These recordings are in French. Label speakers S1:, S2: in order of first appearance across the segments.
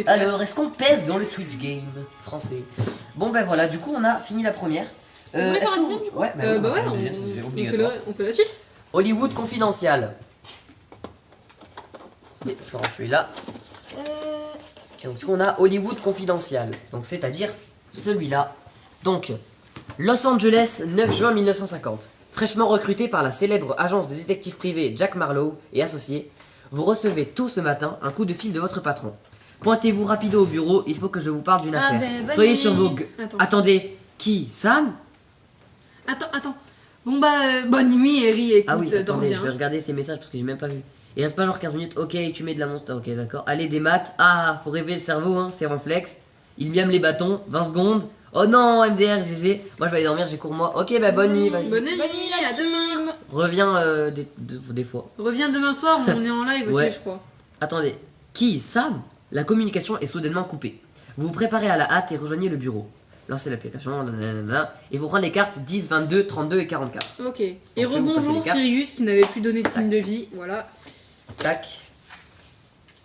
S1: Alors, est-ce qu'on pèse dans le Twitch Game français? Bon, ben voilà, du coup, on a fini la première.
S2: Vous voulez faire la deuxième, du coup?
S1: Ouais,
S2: ouais, on fait la suite.
S1: Hollywood Confidential. Je range celui-là. Donc, du coup, on a Hollywood Confidential. Donc, c'est-à-dire celui-là. Donc, Los Angeles, 9 juin 1950. Fraîchement recruté par la célèbre agence de détective privé Jack Marlowe et associés, vous recevez tout ce matin un coup de fil de votre patron. Pointez-vous rapido au bureau, il faut que je vous parle d'une affaire. Soyez sur vos... Attendez, qui? Sam?
S2: Attends. Bon bonne nuit, Eri, écoute,
S1: Ah oui, attendez,
S2: bien.
S1: je vais regarder ces messages parce que j'ai même pas vu. Il reste pas genre 15 minutes, ok, tu mets de la monster, ok, d'accord. Allez, des maths, ah, faut rêver le cerveau, hein, c'est réflexe. Il miame les bâtons, 20 secondes. Oh non, MDR, GG. Moi je vais aller dormir, j'ai cours moi. Ok, bah bonne nuit, vas-y.
S2: Bonne nuit, à demain.
S1: Reviens des fois.
S2: Reviens demain soir, on est en live
S1: Ouais.
S2: aussi, je crois.
S1: Attendez, qui? Sam? La communication est soudainement coupée. Vous vous préparez à la hâte et rejoignez le bureau. Lancez l'application, et vous prenez les cartes 10, 22, 32 et 44.
S2: Ok. Et
S1: Donc, vous passez
S2: rebonjour
S1: les cartes.
S2: Sirius qui n'avait plus donné de signe de vie, voilà.
S1: Tac,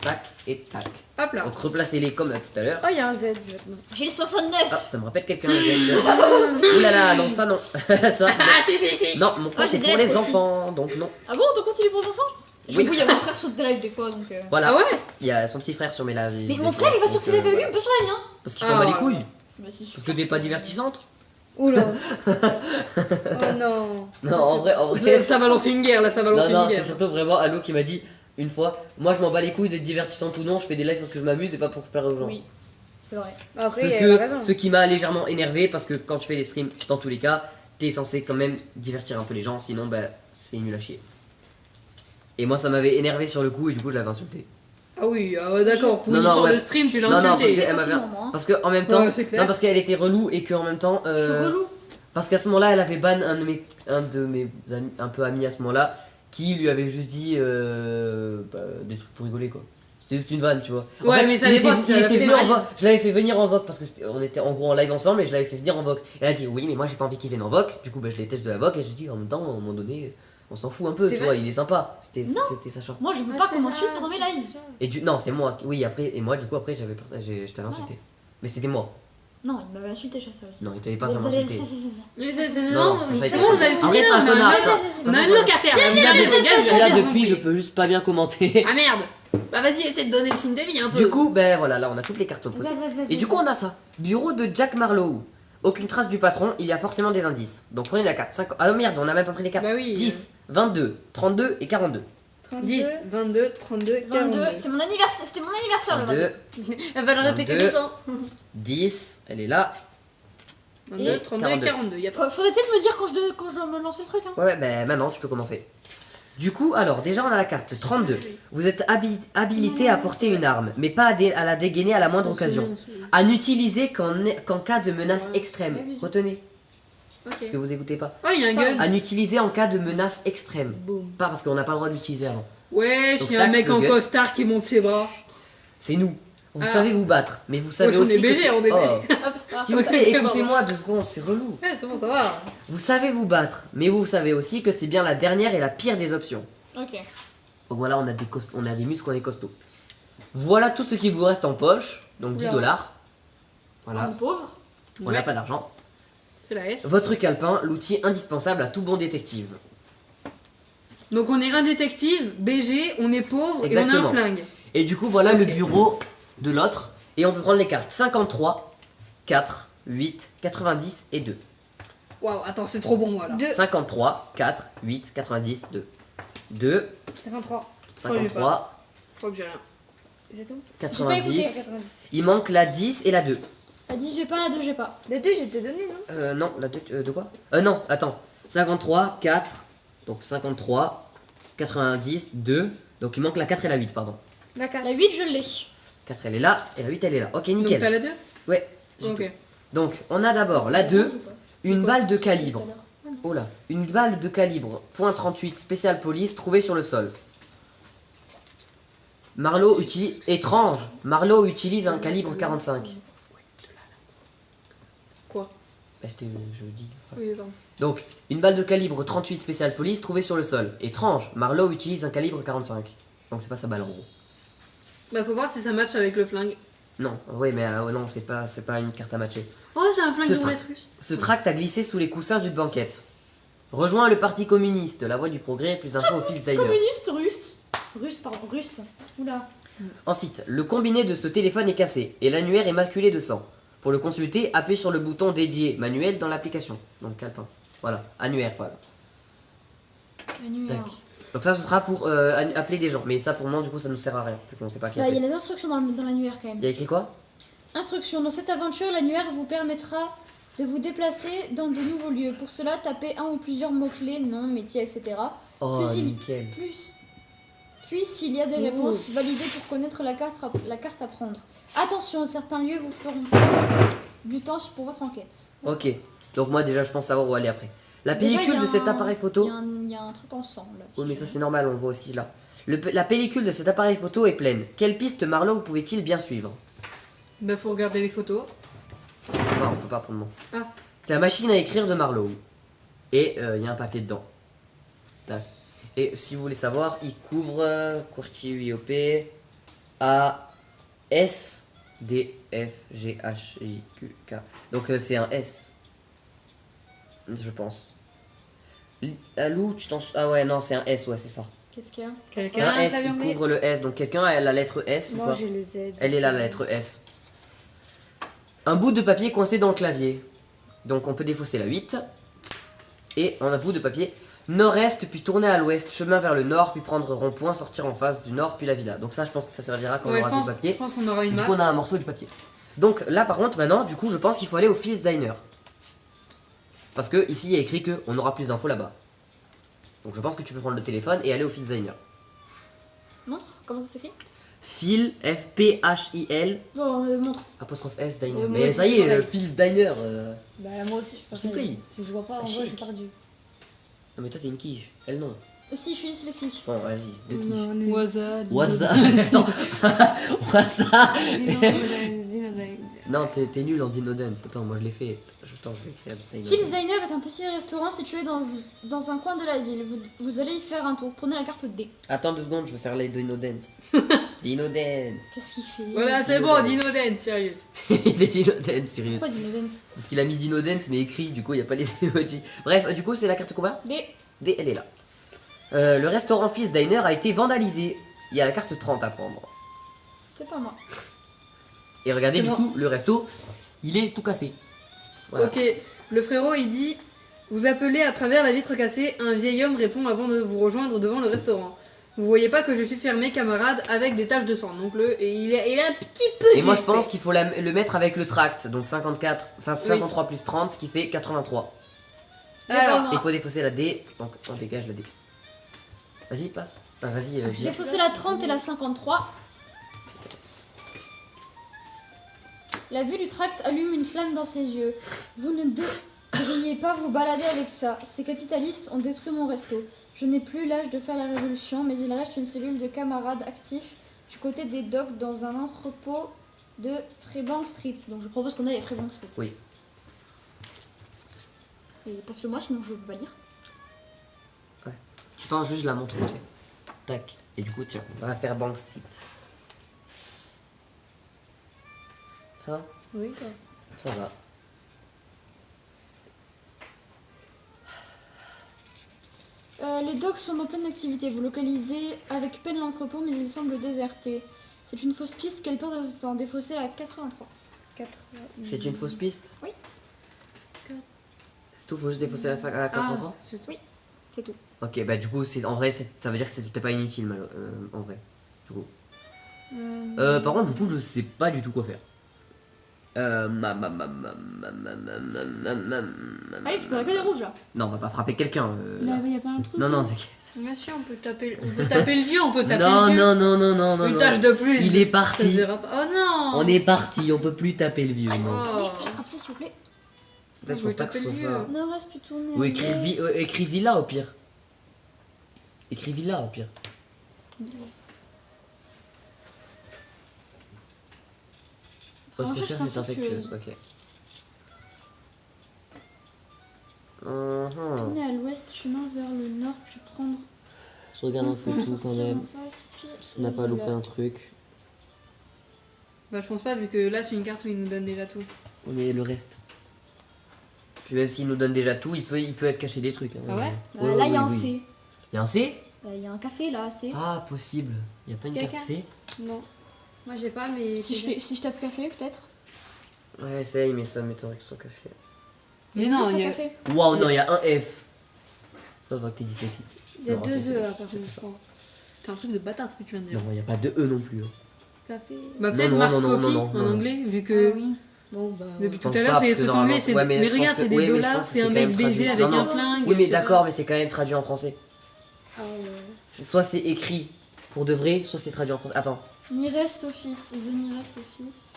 S1: tac et tac.
S2: Hop là.
S1: Donc replacez-les comme tout à l'heure.
S3: Oh, il y a un Z maintenant.
S4: J'ai le 69.
S1: Ah, ça me rappelle quelqu'un. Oulala, non, ça non. Ça.
S2: Ah si.
S1: Non, mon compte
S4: j'ai
S1: est
S4: des
S1: pour les
S4: lettres aussi.
S1: enfants, donc non.
S4: Ah bon, ton compte il est pour les enfants?
S1: Oui.
S4: Du coup, il y a mon frère sur des lives des fois donc.
S1: Voilà.
S2: Ah ouais?
S1: Il y a son petit frère sur mes lives.
S4: Mais mon frère il va sur ses lives à lui, on peut sur la mienne.
S1: Parce qu'il s'en bat les couilles.
S4: Bah, c'est
S1: Parce que t'es pas divertissante.
S3: Oula. Oh non.
S1: Non, en vrai.
S2: Ça va lancer une guerre là, ça va lancer
S1: Non,
S2: une
S1: c'est
S2: guerre.
S1: surtout vraiment Allo qui m'a dit une fois, moi je m'en bats les couilles d'être divertissante ou non, je fais des lives parce que je m'amuse et pas pour plaire aux gens.
S4: Oui, c'est vrai.
S3: Après, elle a raison.
S1: Ce qui m'a légèrement énervé parce que quand tu fais des streams, dans tous les cas, t'es censé quand même divertir un peu les gens, sinon bah c'est nul à chier. Et moi ça m'avait énervé sur le coup et du coup je l'avais insulté.
S2: Ah oui, d'accord, pour
S1: Non,
S2: une
S1: non,
S2: histoire
S1: ouais.
S2: de stream, tu l'as
S1: Non, non,
S2: insulté.
S1: parce qu'elle m'avait.
S4: Facilement,
S1: Parce qu'en même temps.
S2: Ouais, c'est clair.
S1: Non, parce qu'elle était relou et qu'en même temps.
S4: Je suis relou.
S1: Parce qu'à ce moment-là, elle avait ban un de mes amis, un peu amis à ce moment-là, qui lui avait juste dit des trucs pour rigoler quoi. C'était juste une vanne, tu vois. En
S2: Ouais,
S1: fait,
S2: mais ça
S1: il
S2: dépend
S1: était-
S2: si
S1: il
S2: elle a
S1: était
S2: fait
S1: venu en
S2: mal.
S1: voc. Je l'avais fait venir en voc parce que on était en gros en live ensemble et je l'avais fait venir en voc. Elle a dit oui, mais moi j'ai pas envie qu'il vienne en voc. Du coup, bah, je les teste de la voc et je dis en même temps, à un moment donné, on s'en fout un peu,
S2: C'était
S1: tu
S2: vrai.
S1: vois, il est sympa. C'était
S4: Non.
S1: Sacha.
S4: Moi je veux
S3: Ouais,
S4: pas
S3: c'était
S4: qu'on
S3: ça,
S4: m'insulte pendant mes
S3: c'était
S4: lives.
S3: ça.
S1: Et non, c'est moi. Oui, après, et moi, du coup, après, je t'avais insulté. Mais c'était moi.
S4: Non, il m'avait insulté, chasseur aussi.
S1: Non, il t'avait pas vraiment insulté.
S2: Mais c'est
S1: Non,
S2: bon,
S1: ça,
S2: c'est
S1: ça,
S2: bon, vous avez
S1: Après,
S2: fini,
S1: c'est un
S2: on a
S1: connard,
S2: un
S1: ça.
S2: autre- on a un autre à faire.
S1: Et là, depuis, je peux juste pas bien commenter.
S2: Ah merde. Bah vas-y, essaie de donner le signe de vie un peu.
S1: Du coup, ben voilà, là, on a toutes les cartes opposées. Et du coup, on a ça. Bureau de Jack Marlowe. Aucune trace du patron, il y a forcément des indices. Donc prenez la carte. 5... Ah merde, on a même pas pris les cartes.
S2: Bah oui.
S1: 10, 22, 32 et 42.
S2: 10, 22, 32,
S4: 22,
S2: 42.
S4: c'est mon anniversaire, c'était mon anniversaire le
S1: 22,
S4: 22. Elle va le répéter
S1: 22.
S4: tout le temps.
S1: 10, elle est là.
S2: 22, 32 et 42. Y a pas.
S4: Faudrait peut-être me dire quand je dois me lancer le truc. Hein.
S1: Ouais, ben maintenant, tu peux commencer. Du coup, alors, déjà, on a la carte 32. Vous êtes habilité à porter une arme, mais pas à la dégainer à la moindre occasion. À n'utiliser qu'en cas de menace extrême. Retenez, parce
S2: Ok.
S1: que vous écoutez pas.
S2: Oh, il y a un gun.
S1: À n'utiliser en cas de menace extrême.
S2: Boum.
S1: Pas parce qu'on n'a pas le droit d'utiliser avant.
S2: Wesh,
S1: Donc,
S2: il y a un
S1: tac,
S2: mec
S1: le
S2: en
S1: gun.
S2: costard qui monte ses bras.
S1: C'est nous. Vous
S2: Ah.
S1: savez vous battre, mais vous savez
S2: on
S1: aussi
S2: est BG,
S1: que c'est-
S2: on est
S1: Oh.
S2: BG.
S4: Hop, alors,
S1: S'il vous
S4: comme ça.
S1: plaît, écoutez-moi 2 secondes, c'est relou.
S2: Ouais, c'est bon, ça va.
S1: Vous savez vous battre, mais vous savez aussi que c'est bien la dernière et la pire des options.
S4: Ok.
S1: Donc voilà, on a des muscles, on est costaud. Voilà tout ce qui vous reste en poche, donc 10 dollars. Voilà,
S4: On est pauvre.
S1: on n'a
S2: Ouais.
S1: pas d'argent.
S2: C'est la S.
S1: Votre calepin, l'outil indispensable à tout bon détective.
S2: Donc on est un détective, BG, on est pauvre et on a
S1: Exactement.
S2: un flingue.
S1: Et du coup, voilà
S2: Ok.
S1: le bureau de l'autre. Et on peut prendre les cartes 53, 4, 8, 90 et 2.
S2: Waouh, attends, c'est trop bon moi là.
S3: 2,
S1: 53, 4, 8, 90, 2. 2,
S3: 53.
S1: 53,
S2: Je crois que j'ai rien.
S3: C'est tout.
S1: 90.
S3: 90.
S1: Il manque la 10 et la 2.
S4: La 10 j'ai pas, la 2 j'ai pas.
S3: Le 2, je t'ai donné, non?
S1: Non, la 2, de quoi non, attends. 53, 4, donc 53, 90, 2. Donc il manque la 4 et la 8, pardon.
S3: D'accord.
S4: La 8 je l'ai.
S1: 4 elle est là et la 8 elle est là. Ok,
S2: Donc
S1: nickel.
S2: t'as la 2.
S1: Ouais, j'ai
S2: Ok.
S1: tout. Donc on a d'abord la 2, une balle de calibre. Oh là, une balle de calibre .38 spécial police trouvée sur le sol. Marlowe utilise... Étrange, Marlowe utilise un calibre 45.
S2: Quoi?
S1: Bah, je dis...
S2: Oui, pardon.
S1: Donc, une balle de calibre 38 spécial police trouvée sur le sol. Étrange, Marlowe utilise un calibre 45. Donc c'est pas sa balle en gros.
S2: Bah faut voir si ça match avec le flingue.
S1: Non, oui, mais non, c'est pas une carte à matcher.
S2: Oh, c'est un flingue
S1: Ce
S2: de
S1: tra-
S2: roulette russe.
S1: Ce tract a glissé sous les coussins d'une banquette. Rejoins le parti communiste, la voie du progrès, plus d'infos au fils Diner.
S4: Communiste russe, pardon, russe. Oula.
S1: Ensuite, le combiné de ce téléphone est cassé et l'annuaire est maculé de sang. Pour le consulter, appuyez sur le bouton dédié manuel dans l'application. Donc calepin. Voilà, annuaire, voilà.
S4: Annuaire.
S1: Tac. Donc ça, ce sera pour appeler des gens. Mais ça, pour le moment, du coup, ça nous sert à rien. Vu qu'on sait pas qui
S4: Bah, il y a
S1: appeler.
S4: les instructions dans l'annuaire quand même.
S1: Il y a écrit quoi?
S4: Instruction. Dans cette aventure, l'annuaire vous permettra de vous déplacer dans de nouveaux lieux. Pour cela, tapez un ou plusieurs mots-clés, nom, métier, etc.
S1: Oh,
S4: Plus il-
S1: nickel.
S4: Puis, s'il y a des réponses, validez pour connaître la carte à prendre. Attention, certains lieux vous feront perdre du temps pour votre enquête.
S1: Ok. Donc moi, déjà, je pense savoir où aller après. La
S4: Déjà,
S1: pellicule
S4: il y a
S1: de cet
S4: un-
S1: appareil photo...
S4: Il y a un truc ensemble.
S1: Oui, mais ça, c'est normal, on le voit aussi là. La pellicule de cet appareil photo est pleine. Quelle piste Marlowe pouvait-il bien suivre?
S2: Bah, faut regarder les photos.
S1: Non, on peut pas prendre le nom.
S2: Ah.
S1: C'est la machine à écrire de Marlowe. Et il y a un papier dedans. Tac. Et si vous voulez savoir, il couvre Quartier UIOP A S D F G H I Q K. Donc c'est un S. Je pense. Alou, tu t'en... Ah ouais, non, c'est un S, ouais, c'est ça.
S4: Qu'est-ce qu'il y a?
S1: C'est
S2: Quelqu'un
S1: un S,
S2: clavier
S1: il
S2: anglais.
S1: couvre le S. Donc quelqu'un a la lettre S ou
S3: Moi
S1: pas?
S3: j'ai le Z.
S1: Elle est là, la lettre S. Un bout de papier coincé dans le clavier. Donc on peut défausser la 8. Et on a un bout de papier nord-est, puis tourner à l'ouest, chemin vers le nord, puis prendre rond-point, sortir en face du nord, puis la villa. Donc ça, je pense que ça servira quand
S2: Ouais,
S1: on
S2: je
S1: aura du
S2: pense,
S1: papier.
S2: je pense qu'on aura une
S1: Du
S2: map.
S1: coup, on a un morceau du papier. Donc là, par contre, maintenant, du coup, je pense qu'il faut aller au Fils Diner. Parce que ici, il y a écrit qu'on aura plus d'infos là-bas. Donc je pense que tu peux prendre le téléphone et aller au Fils Diner.
S4: Montre? Comment ça s'écrit?
S1: Phil, F-P-H-I-L,
S4: Bon, montre.
S1: apostrophe S, Diner.
S3: moi
S1: Mais
S3: aussi,
S1: ça y est,
S3: pareil.
S1: Fils Diner.
S3: Bah moi aussi je pense.
S1: S'il te plaît.
S3: Je vois pas, en
S1: Chic.
S3: vrai j'ai perdu.
S1: Non mais toi, t'es une quiche. Elle, non.
S4: Si, je suis dyslexique.
S1: Bon, vas-y, c'est deux quiches.
S3: Non, non.
S2: Waza,
S1: Waza. Attends. Waza.
S3: Dinodens.
S1: Non, t'es nul en Dinodens. Attends, moi je l'ai fait. Attends, je vais écrire Dinodens.
S4: Phil's Diner est un petit restaurant situé dans un coin de la ville. Vous allez y faire un tour. Prenez la carte D.
S1: Attends 2 secondes, je vais faire les Dinodens. Dinodens.
S4: Qu'est-ce qu'il fait?
S2: Voilà, c'est bon, Dinoden, sérieux.
S1: Des Dinodens, sérieux.
S4: Pourquoi Dinodens?
S1: Parce qu'il a mis Dinodens, mais écrit, du coup, il n'y a pas les emojis. Bref, du coup, c'est la carte combien?
S4: D.
S1: D, elle est là. Le restaurant Fils Diner a été vandalisé. Il y a la carte 30 à prendre.
S4: C'est pas moi.
S1: Et regardez,
S2: C'est
S1: du
S2: bon.
S1: coup, le resto, il est tout cassé. Voilà.
S2: Ok, le frérot il dit: vous appelez à travers la vitre cassée, un vieil homme répond avant de vous rejoindre devant le restaurant. Vous voyez pas que je suis fermé, camarade, avec des taches de sang. Donc et il est un petit peu.
S1: Et moi, je
S2: suspect.
S1: pense qu'il faut le mettre avec le tract. Donc 54, enfin 53 plus 30, ce qui fait 83.
S2: Alors,
S1: Il faut défausser la D, donc on dégage la D. Vas-y, passe. Ah, vas-y,
S4: J'ai défaussé la 30 et la 53. La vue du tract allume une flamme dans ses yeux. Vous ne devriez pas vous balader avec ça. Ces capitalistes ont détruit mon resto. Je n'ai plus l'âge de faire la révolution, mais il reste une cellule de camarades actifs du côté des docks dans un entrepôt de Freebank Street. Donc je propose qu'on aille à Freebank Street.
S1: Oui.
S4: Et passe-le moi, sinon je peux pas lire.
S1: Attends, juste je la montre. Ok. Tac. Et du coup, tiens, on va faire Bank Street. Ça va?
S3: Oui, quoi.
S1: Ça va.
S4: Les docks sont en pleine activité. Vous localisez avec peine l'entrepôt, mais il semble déserté. C'est une fausse piste. Quelle peur de temps défaussé à 83.
S3: 4.
S1: C'est une fausse piste?
S4: Oui.
S1: C'est tout, faut juste défausser la 5 à 83?
S4: Oui, c'est tout.
S1: Ok, bah du coup, en vrai, ça veut dire que c'était pas inutile, en vrai. Du coup. Par contre, du coup, je sais pas du tout quoi faire.
S4: Ah oui, parce qu'on a que des rouges là.
S1: Non, on va pas frapper quelqu'un.
S4: Mais
S1: Là.
S4: il y a pas un truc.
S1: Non, non, t'inquiète.
S2: monsieur, on peut taper le vieux, on peut taper
S1: Non,
S2: le vieux.
S1: non, non, non, non, non.
S2: Une
S1: non.
S2: tâche de plus.
S1: Il est
S2: Ça
S1: parti.
S2: se verra pas. Oh non.
S1: On est parti, on peut plus taper le vieux. Non.
S2: Oh.
S4: J'attrape ça s'il vous plaît.
S1: En fait,
S2: je
S1: je
S2: veux
S1: pense pas que ce
S2: taper
S1: soit
S2: le
S1: ça.
S2: vieux.
S4: Ne reste plus tourné.
S1: Ou écris Villa au pire. Écris Villa au pire. Poste recherche est infectieuse, ok.
S4: Tourner à l'ouest, chemin vers le nord, puis prendre.
S1: Je regarde un peu tout quand
S4: sortir
S1: même.
S4: en face, puis
S1: On n'a pas loupé un truc.
S2: Bah, je pense pas, vu que là, c'est une carte où il nous donne déjà tout.
S1: Oui, mais le reste. Puis même s'il nous donne déjà tout, il peut être caché des trucs. Hein.
S2: Ah ouais
S4: Bah, là, il y a un C.
S1: Il y a un C?
S4: Il y a un café là, C.
S1: Ah, possible. Il n'y a pas une
S3: Quelqu'un
S1: carte C?
S3: Non. Moi j'ai pas, mais.
S4: Si je tape café, peut-être.
S1: Ouais, essaye, mais ça m'étonnerait que ce soit café.
S2: Mais non,
S4: Ça
S2: il
S4: fait
S2: y a.
S4: café.
S1: Waouh, non, il y a un F. Ça se voit que t'es dyslexique.
S3: Il y a
S1: Non,
S3: 2
S1: ok, c'est
S3: œufs
S1: bon,
S3: à part
S1: je
S3: je
S1: sais
S3: crois.
S2: C'est un truc de bâtard ce que tu viens de dire.
S1: Non, il n'y a pas de E non plus. Hein.
S3: Café.
S2: Bah,
S1: Non,
S2: peut-être
S1: non,
S2: Marc
S1: non, non,
S2: Coffee
S1: non,
S2: en
S1: non.
S2: anglais, vu que.
S4: Ah oui.
S3: Bon bah.
S2: Depuis
S1: Je
S2: tout
S1: pense
S2: à l'heure,
S1: pas,
S2: c'est des
S1: parce que
S2: trucs anglais,
S1: normalement-
S2: c'est
S1: ouais,
S2: des...
S1: mais
S2: mais
S1: je pense
S2: regarde,
S1: que-
S2: c'est des
S1: oui, mais je
S2: dollars,
S1: pense que
S2: c'est un
S1: c'est quand
S2: mec
S1: même
S2: baisé
S1: traduit.
S2: avec
S1: Non,
S2: un
S1: non.
S2: flingue.
S1: Oui, mais
S2: je sais
S1: d'accord,
S2: pas.
S1: mais c'est quand même traduit en français.
S3: Ah ouais.
S1: Soit c'est écrit pour de vrai, soit c'est traduit en français. Attends.
S4: Nearest office. The nearest office.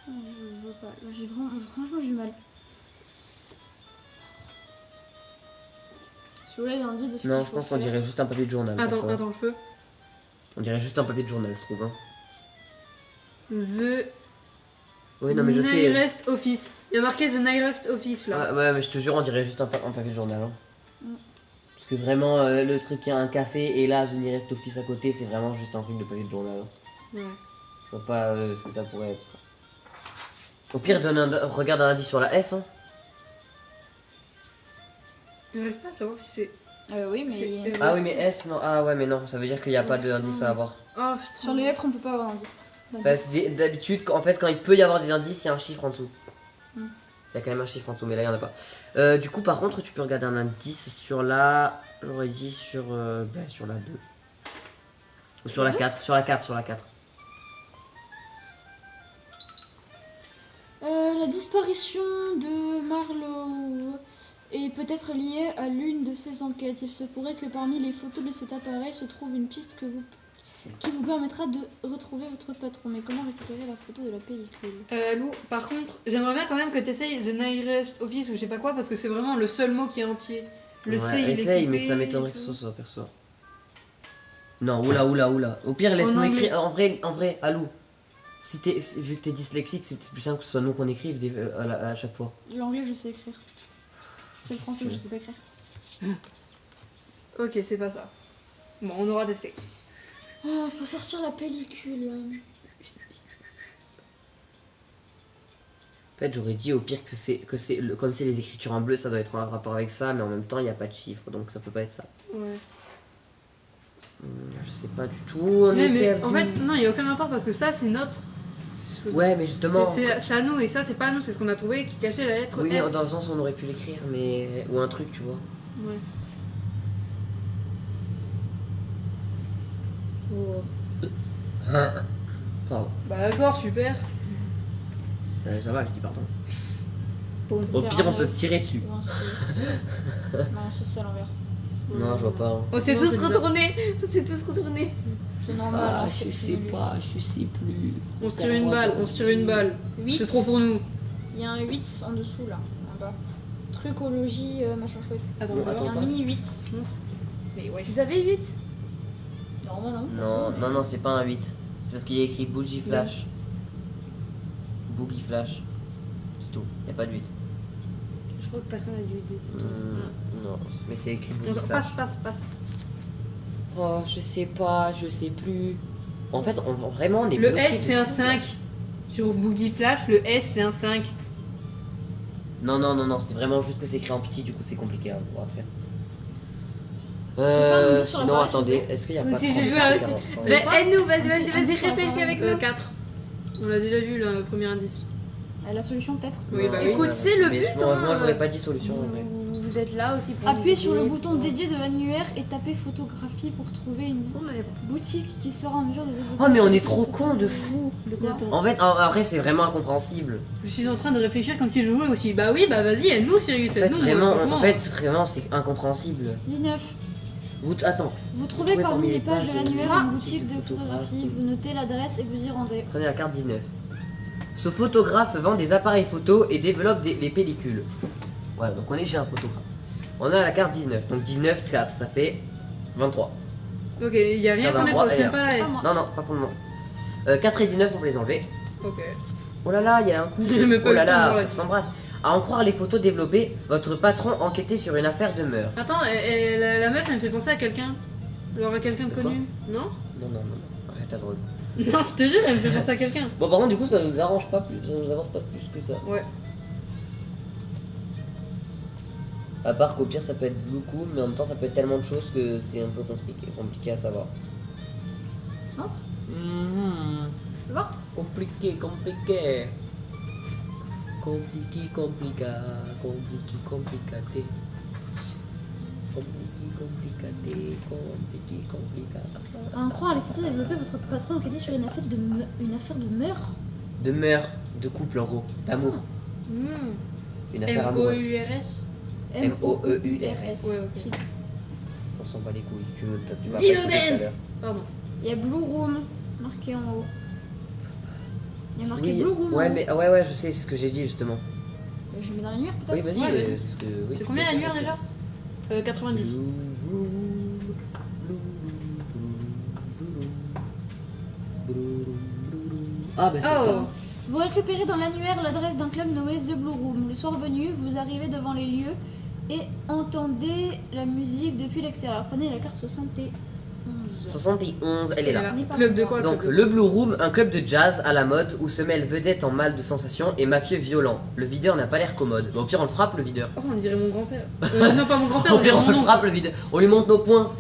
S4: Je vois pas. Là, j'ai franchement du mal. Si vous voulez l'indice de ce
S1: Non,
S4: qu'il
S1: je
S4: faut
S1: pense qu'on
S4: faire.
S1: dirait juste un papier de journal.
S2: Attends,
S1: perso.
S2: attends, je peux.
S1: On dirait juste un papier de journal, je trouve. Hein.
S2: The
S1: Oui, non, mais je sais.
S2: Nearest Office. Il y a marqué The Nearest Office là.
S1: Ah, ouais, mais je te jure, on dirait juste un papier de journal. Hein.
S4: Mm.
S1: Parce que vraiment, le truc, il y a un café et là, je n'y reste office à côté, c'est vraiment juste un truc de papier de journal. Hein.
S2: Ouais.
S1: Je vois pas ce que ça pourrait être. Au pire, regarde un indice sur la S. Hein.
S2: J'arrive pas à savoir si c'est.
S4: Oui, mais
S2: c'est-
S1: Ah oui, mais S, non. Ah ouais, mais non, ça veut dire qu'il n'y a pas d'indice à avoir.
S2: Oh putain.
S4: sur les lettres, on peut pas avoir d'indice.
S1: Parce que d'habitude, en fait, quand il peut y avoir des indices, il y a un chiffre en dessous.
S4: Mm.
S1: Il y a quand même un chiffre en dessous, mais là, il n'y en a pas. Du coup, par contre, tu peux regarder un indice sur la. J'aurais dit sur. Sur la 2. Ou sur la 4. Sur la 4, sur la 4.
S4: La disparition de Marlowe est peut-être liée à l'une de ces enquêtes. Il se pourrait que parmi les photos de cet appareil se trouve une piste qui vous permettra de retrouver votre patron. Mais comment récupérer la photo de la pellicule?
S2: Lou, par contre, j'aimerais bien quand même que tu essayes The Nearest Office ou je sais pas quoi parce que c'est vraiment le seul mot qui est entier. Le C, il est
S1: essaye,
S2: coupé
S1: mais ça
S2: et
S1: m'étonnerait que
S2: tout.
S1: ce soit ça, perso. Non, oula. Au pire, laisse-nous
S2: anglais.
S1: écrire. En vrai, Alou. Vu que t'es dyslexique, c'est plus simple que ce soit nous qu'on écrive à chaque fois.
S4: L'anglais, je sais écrire. C'est le français que je sais pas écrire.
S2: Ok, c'est pas ça. Bon, on aura testé.
S4: Ah, faut sortir la pellicule.
S1: En fait, j'aurais dit au pire comme c'est les écritures en bleu, ça doit être en rapport avec ça, mais en même temps, il n'y a pas de chiffre, donc ça peut pas être ça.
S2: Ouais.
S1: Je sais pas du tout. On est
S2: Mais
S1: perdu.
S2: en fait, non, il n'y a aucun rapport parce que ça, c'est notre.
S1: Ouais, mais justement.
S2: C'est à nous et ça, c'est pas à nous, c'est ce qu'on a trouvé qui cachait la lettre
S1: Oui, mais
S2: S.
S1: dans le sens où on aurait pu l'écrire, mais. Ou un truc, tu vois.
S2: Ouais.
S1: Pardon.
S2: Bah d'accord, super.
S1: Ça va, je dis pardon.
S4: Pour
S1: Au pire, on peut se tirer dessus.
S4: Non, c'est ça à l'envers.
S1: Non, je vois pas. Hein.
S3: On s'est
S2: Non,
S3: tous
S2: c'est bizarre.
S3: retournés. On s'est tous retournés.
S4: C'est normal.
S1: Ah,
S4: hein,
S1: je
S4: c'est
S1: sais
S4: plus
S1: pas, je sais plus.
S2: On se tire une balle, on se tire une balle.
S4: 8.
S2: C'est trop pour nous.
S4: Il y a un 8 en dessous là, en bas. Trucologie, machin chouette.
S2: Attends,
S1: Bon,
S2: on va
S4: Il y a
S2: voir.
S1: attends.
S4: un mini 8.
S2: Mais ouais.
S3: Vous avez 8?
S4: Non, moi non.
S1: Non, c'est pas un 8. C'est parce qu'il y a écrit Boogie Flash. Boogie Flash. C'est tout. Y a pas de 8.
S3: Je crois que personne a dû aider.
S1: Non, mais c'est écrit Boogie
S2: Attends,
S1: Flash.
S2: passe.
S1: Oh, je sais pas, je sais plus. En fait, vraiment, on est
S2: Le
S1: bloqué
S2: S, c'est un
S1: dessus,
S2: 5. Sur Boogie Flash, le S, c'est un 5.
S1: là. Non, c'est vraiment juste que c'est écrit en petit, du coup c'est compliqué à faire.
S4: faire un indice sur la
S1: Sinon,
S4: page,
S1: attendez, est-ce qu'il y a
S3: Moi
S1: pas
S3: aussi,
S1: 30,
S3: j'ai joué à
S1: 40,
S3: aussi.
S1: 40,
S3: Mais aide-nous, vas-y,
S4: Vas-y,
S3: réfléchis avec nous.
S2: 4. On l'a déjà vu, le premier indice.
S4: La solution peut-être.
S2: Oui, bah oui.
S3: Écoute, c'est le
S1: mais
S3: but,
S1: Moi,
S3: hein.
S1: j'aurais pas dit solution en vrai.
S3: Vous êtes là aussi pour
S4: Appuyez
S3: nous
S4: sur le
S3: aider,
S4: bouton
S3: pour-
S4: dédié de l'annuaire et tapez photographie pour trouver une
S2: On avait
S4: boutique qui sera en mesure de développer.
S1: Oh, mais on est trop cons de fou.
S3: De quoi?
S2: Attends.
S1: En fait, après, c'est vraiment incompréhensible.
S2: Je suis en train de réfléchir comme si je jouais aussi. Bah oui, bah vas-y, aide-nous, Sirius,
S1: En fait,
S2: aide-nous.
S1: vraiment, c'est incompréhensible.
S4: 19.
S1: Attends,
S4: Vous trouvez parmi les pages de l'annuaire
S1: Ah,
S4: une boutique de photographie, vous notez l'adresse et vous y rendez.
S1: prenez la carte 19. Ce photographe vend des appareils photo et développe les pellicules. Voilà, donc on est chez un photographe. On a la carte 19, donc 19, 4, ça fait 23.
S2: Ok, il y a rien
S1: Ah bah,
S2: qu'on
S1: moi,
S2: efface,
S1: elle
S2: même pas la
S4: est-
S2: S.
S4: pas
S1: Non, pas pour le moment. 4 et 19, on peut les enlever.
S2: Ok.
S1: Oh là là, il y a un coup.
S2: Je me
S1: Oh
S2: peux
S1: là
S2: le
S1: là,
S2: temps,
S1: ça
S2: là.
S1: s'embrasse. À en croire les photos développées, votre patron enquêtait sur une affaire de meurtre.
S2: Attends, la meuf, elle me fait penser à quelqu'un. Genre à quelqu'un de
S1: De quoi
S2: connu. Non?
S1: Non, non, non. Arrête la drogue.
S2: Non, je te jure, elle me fait penser à quelqu'un.
S1: Bon, par contre, du coup, ça nous arrange pas plus. Ça nous avance pas plus que ça.
S2: Ouais.
S1: À part qu'au pire, ça peut être beaucoup, mais en même temps, ça peut être tellement de choses que c'est un peu compliqué à savoir.
S4: Non.
S1: Mhm.
S4: Tu vois?
S1: Compliqué. Compliqué, complicate. Compliqué.
S4: En croire les photos développées, votre patron enquêtait sur une affaire de meurtre.
S1: De meurtre, de couple en gros, d'amour. Une affaire amoureuse.
S2: M-O-U-R-S.
S1: M-O-E-U-R-S.
S2: Ouais, ok.
S4: Chips.
S1: On s'en bat les couilles. Tu vas
S2: Dino
S1: pas écouter tout à
S2: Dance.
S1: l'heure.
S2: Pardon.
S4: Il y a Blue Room marqué en haut. Il y a marqué
S1: Oui,
S4: Blue Room.
S1: ouais,
S4: en haut.
S1: mais ouais, je sais, c'est ce que j'ai dit justement.
S4: Je mets dans l'annuaire peut-être.
S1: Oui, vas-y,
S2: Ouais, vas-y.
S1: c'est ce que. Oui,
S2: C'est
S1: tu
S2: combien
S1: peux
S2: l'annuaire
S1: faire.
S2: déjà 90.
S1: Ah, bah c'est
S2: Oh.
S1: ça.
S4: Vous récupérez dans l'annuaire l'adresse d'un club nommé The Blue Room. Le soir venu, vous arrivez devant les lieux et entendez la musique depuis l'extérieur. Prenez la carte 71.
S1: 71, elle est là.
S2: Club de quoi?
S1: Donc,
S2: club de-
S1: le Blue Room, un club de jazz à la mode où se mêlent vedettes en mal de sensations et mafieux violents. Le videur n'a pas l'air commode. Bah, au pire, on le frappe, le videur.
S2: Oh, on dirait mon grand-père. Non, pas mon grand-père,
S1: Au
S2: on dirait
S1: pire, on
S2: mon
S1: le
S2: oncle.
S1: frappe, le videur. On lui montre nos points.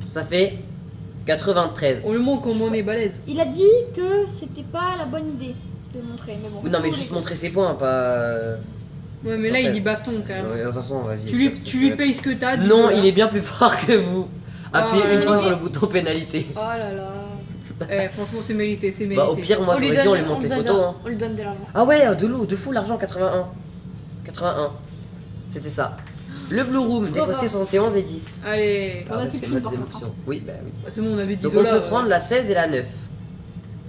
S1: Ça fait 93.
S2: On lui montre comment on est balèze.
S4: Il a dit que c'était pas la bonne idée de montrer. Mais bon,
S1: Oui, non, mais juste montrer ses points, pas.
S2: Ouais, mais là, il dit baston quand même.
S1: Ouais, de toute façon, vas-y.
S2: Tu lui payes ce que t'as.
S1: Non, il est bien plus fort que vous. Appuyez
S2: Ah,
S1: une fois
S4: ouais.
S1: sur le bouton pénalité.
S3: Oh là là.
S2: Franchement, c'est mérité, c'est mérité.
S1: Bah, au pire, moi, j'aurais dit, on lui montre les photos. Hein.
S3: On lui donne de l'argent.
S1: Ah ouais, de fou l'argent, 81. 81. C'était ça. Le Blue Room, déposté 71 et 10.
S2: Allez.
S4: On a plus de
S1: C'était
S4: sous,
S1: notre
S4: par contre,
S1: option. Oui, bah oui.
S2: Bah, c'est bon, on avait 10
S1: Donc on
S2: dollars.
S1: peut prendre la 16 et la 9.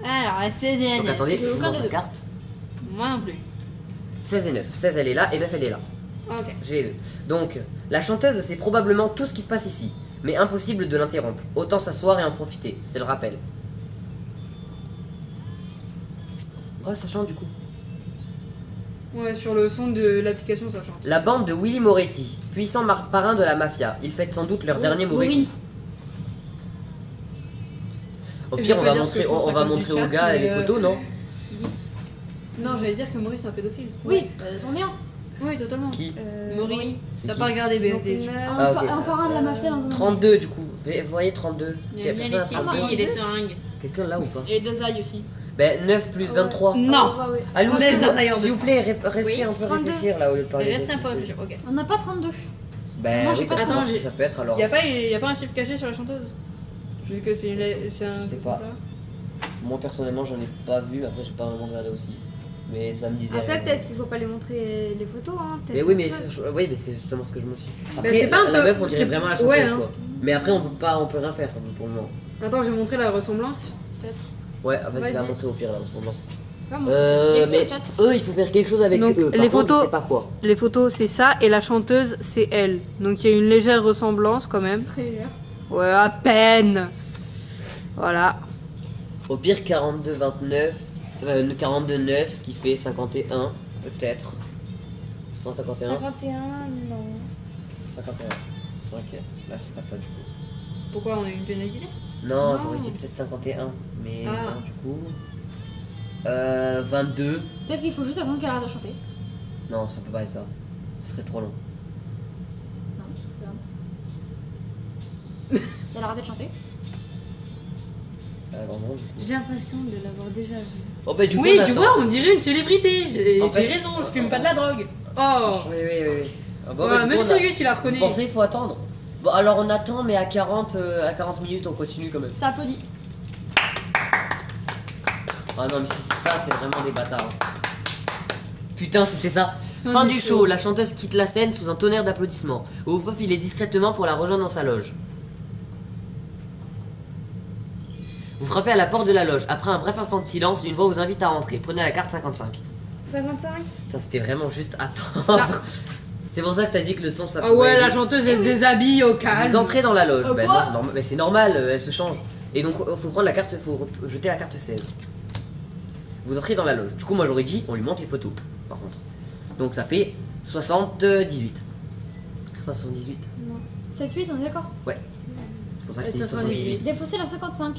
S2: Alors, la 16 et la
S1: Donc
S2: 9.
S1: attendez,
S4: j'ai
S1: je vous
S4: aucun
S1: montre
S4: des
S1: la
S4: deux.
S1: carte.
S2: Moi non plus.
S1: 16 et 9. 16 elle est là et 9 elle est là.
S2: Ok.
S1: J'ai les deux. Donc, la chanteuse sait probablement tout ce qui se passe ici. Mais impossible de l'interrompre. Autant s'asseoir et en profiter. C'est le rappel. Oh, ça chante du coup.
S2: Ouais, sur le son de l'application, ça chante.
S1: La bande de Willy Moretti, puissant parrain de la mafia. Ils fêtent sans doute leur dernier mauvais coup.
S4: Oui.
S1: Au
S2: Je
S1: pire,
S2: vais
S1: on
S2: pas
S1: va
S2: dire ce que
S1: montrer,
S2: je pense
S1: on
S2: à
S1: va
S2: cause du
S1: montrer
S2: chat,
S1: aux gars
S2: mais,
S1: les photos, non?
S2: Non, j'allais dire que Maurice est un pédophile.
S4: Oui, c'en est un.
S2: Oui, totalement.
S1: Qui?
S2: Maurice.
S1: C'est
S2: T'as
S1: qui
S2: pas regardé BSD.
S3: Donc,
S1: Ah, ok.
S4: Un parrain de la mafia dans un
S1: 32 du coup. Vous voyez 32.
S2: Il y a bien
S1: Personne
S2: les
S1: a
S2: petites
S1: 32?
S2: filles et les seringues.
S1: Quelqu'un là ou pas?
S3: Et des ailes aussi.
S1: Ben 9 plus 23.
S2: Non.
S4: Ah, ouais.
S1: Allez,
S2: On laisse un tailleur de
S1: s'il vous
S2: sang.
S1: plaît, restez
S2: Oui,
S1: un peu
S4: 32.
S1: réfléchir là au lieu de parler.
S2: Reste un peu
S1: de-
S2: réfléchir, ok.
S4: On n'a pas 32.
S1: Ben
S4: Moi, j'ai
S1: oui,
S4: pas
S1: parce que
S2: Attends,
S1: je pense que ça peut être alors.
S2: Y a pas un chiffre caché sur la chanteuse? Vu que c'est un.
S1: Je sais pas. Moi personnellement, j'en ai pas vu. Après, j'ai pas vraiment regardé aussi. Mais ça me disait.
S3: Après,
S1: rien.
S3: peut-être qu'il faut pas lui montrer les photos. Hein.
S1: Mais
S3: peut-être
S1: oui, mais
S3: ça.
S1: oui, mais c'est justement ce que je me suis. Après,
S2: c'est pas un
S1: la
S2: peu-
S1: meuf, on dirait
S2: c'est-
S1: vraiment la chanteuse
S2: ouais, hein.
S1: quoi. Mais après, on peut rien faire pour le moment.
S2: Attends, je vais montrer la ressemblance. Peut-être.
S1: Ouais, vas-y, va
S3: Vas-y.
S1: montrer au pire la ressemblance.
S3: Pas moi.
S1: Mais
S4: le chat.
S1: eux, il faut faire quelque chose avec
S2: Donc,
S1: eux. Par
S2: les
S1: contre,
S2: photos-
S1: je sais pas quoi.
S2: Les photos, c'est ça, et la chanteuse, c'est elle. Donc il y a une légère ressemblance quand même.
S4: Très légère.
S2: Ouais, à peine. Voilà.
S1: Au pire, 42-29, 42-9, ce qui fait 51, peut-être. 151.
S3: 51, non.
S1: C'est 51. Ok, là, c'est pas ça du coup.
S2: Pourquoi on a eu une pénalité?
S1: Non,
S2: Non.
S1: j'aurais dit peut-être 51, mais
S2: Ah.
S1: non, du coup. 22.
S4: Peut-être qu'il faut juste attendre qu'elle arrête de chanter.
S1: Non, ça peut pas être ça. Ce serait trop long.
S4: Non, regarde. Elle a arrêté de chanter.
S1: Non, du coup.
S3: J'ai l'impression de l'avoir déjà vu.
S1: Oh, bah, du coup,
S2: Oui,
S1: on
S2: tu
S1: attend.
S2: vois, on dirait une célébrité. J'ai
S1: En fait-
S2: raison, je fume pas de la drogue. Oh.
S1: Oui, oui, oui. oui. Ah, bah,
S2: Ouais,
S1: bah, du
S2: même
S1: coup, on a-
S2: Sirius, il a reconnu.
S1: Vous pensez qu'il faut attendre? Bon, alors on attend, mais à 40 minutes, on continue quand même.
S4: Ça applaudit.
S1: Ah non, mais si c'est ça, c'est vraiment des bâtards. hein. Putain, c'était ça. Fin du show, la chanteuse quitte la scène sous un tonnerre d'applaudissements. Vous faufilez discrètement pour la rejoindre dans sa loge. Vous frappez à la porte de la loge. Après un bref instant de silence, une voix vous invite à rentrer. Prenez la carte 55.
S3: 55.
S1: Putain, c'était vraiment juste attendre. C'est pour ça que t'as dit que le son ça
S2: Ah
S1: pouvait
S2: ouais,
S1: aider.
S2: la chanteuse, elle se déshabille au calme.
S1: Vous entrez dans la loge.
S4: Oh,
S1: Ben
S4: quoi
S1: non, mais c'est normal, elle se change. Et donc, faut prendre la carte, faut jeter la carte 16. Vous entrez dans la loge. Du coup, moi j'aurais dit, on lui montre les photos. Par contre. Donc ça fait 78. 78.
S4: 7-8, on est d'accord?
S1: Ouais. pour ça que je t'ai dit 78.
S4: Défaussé la 55.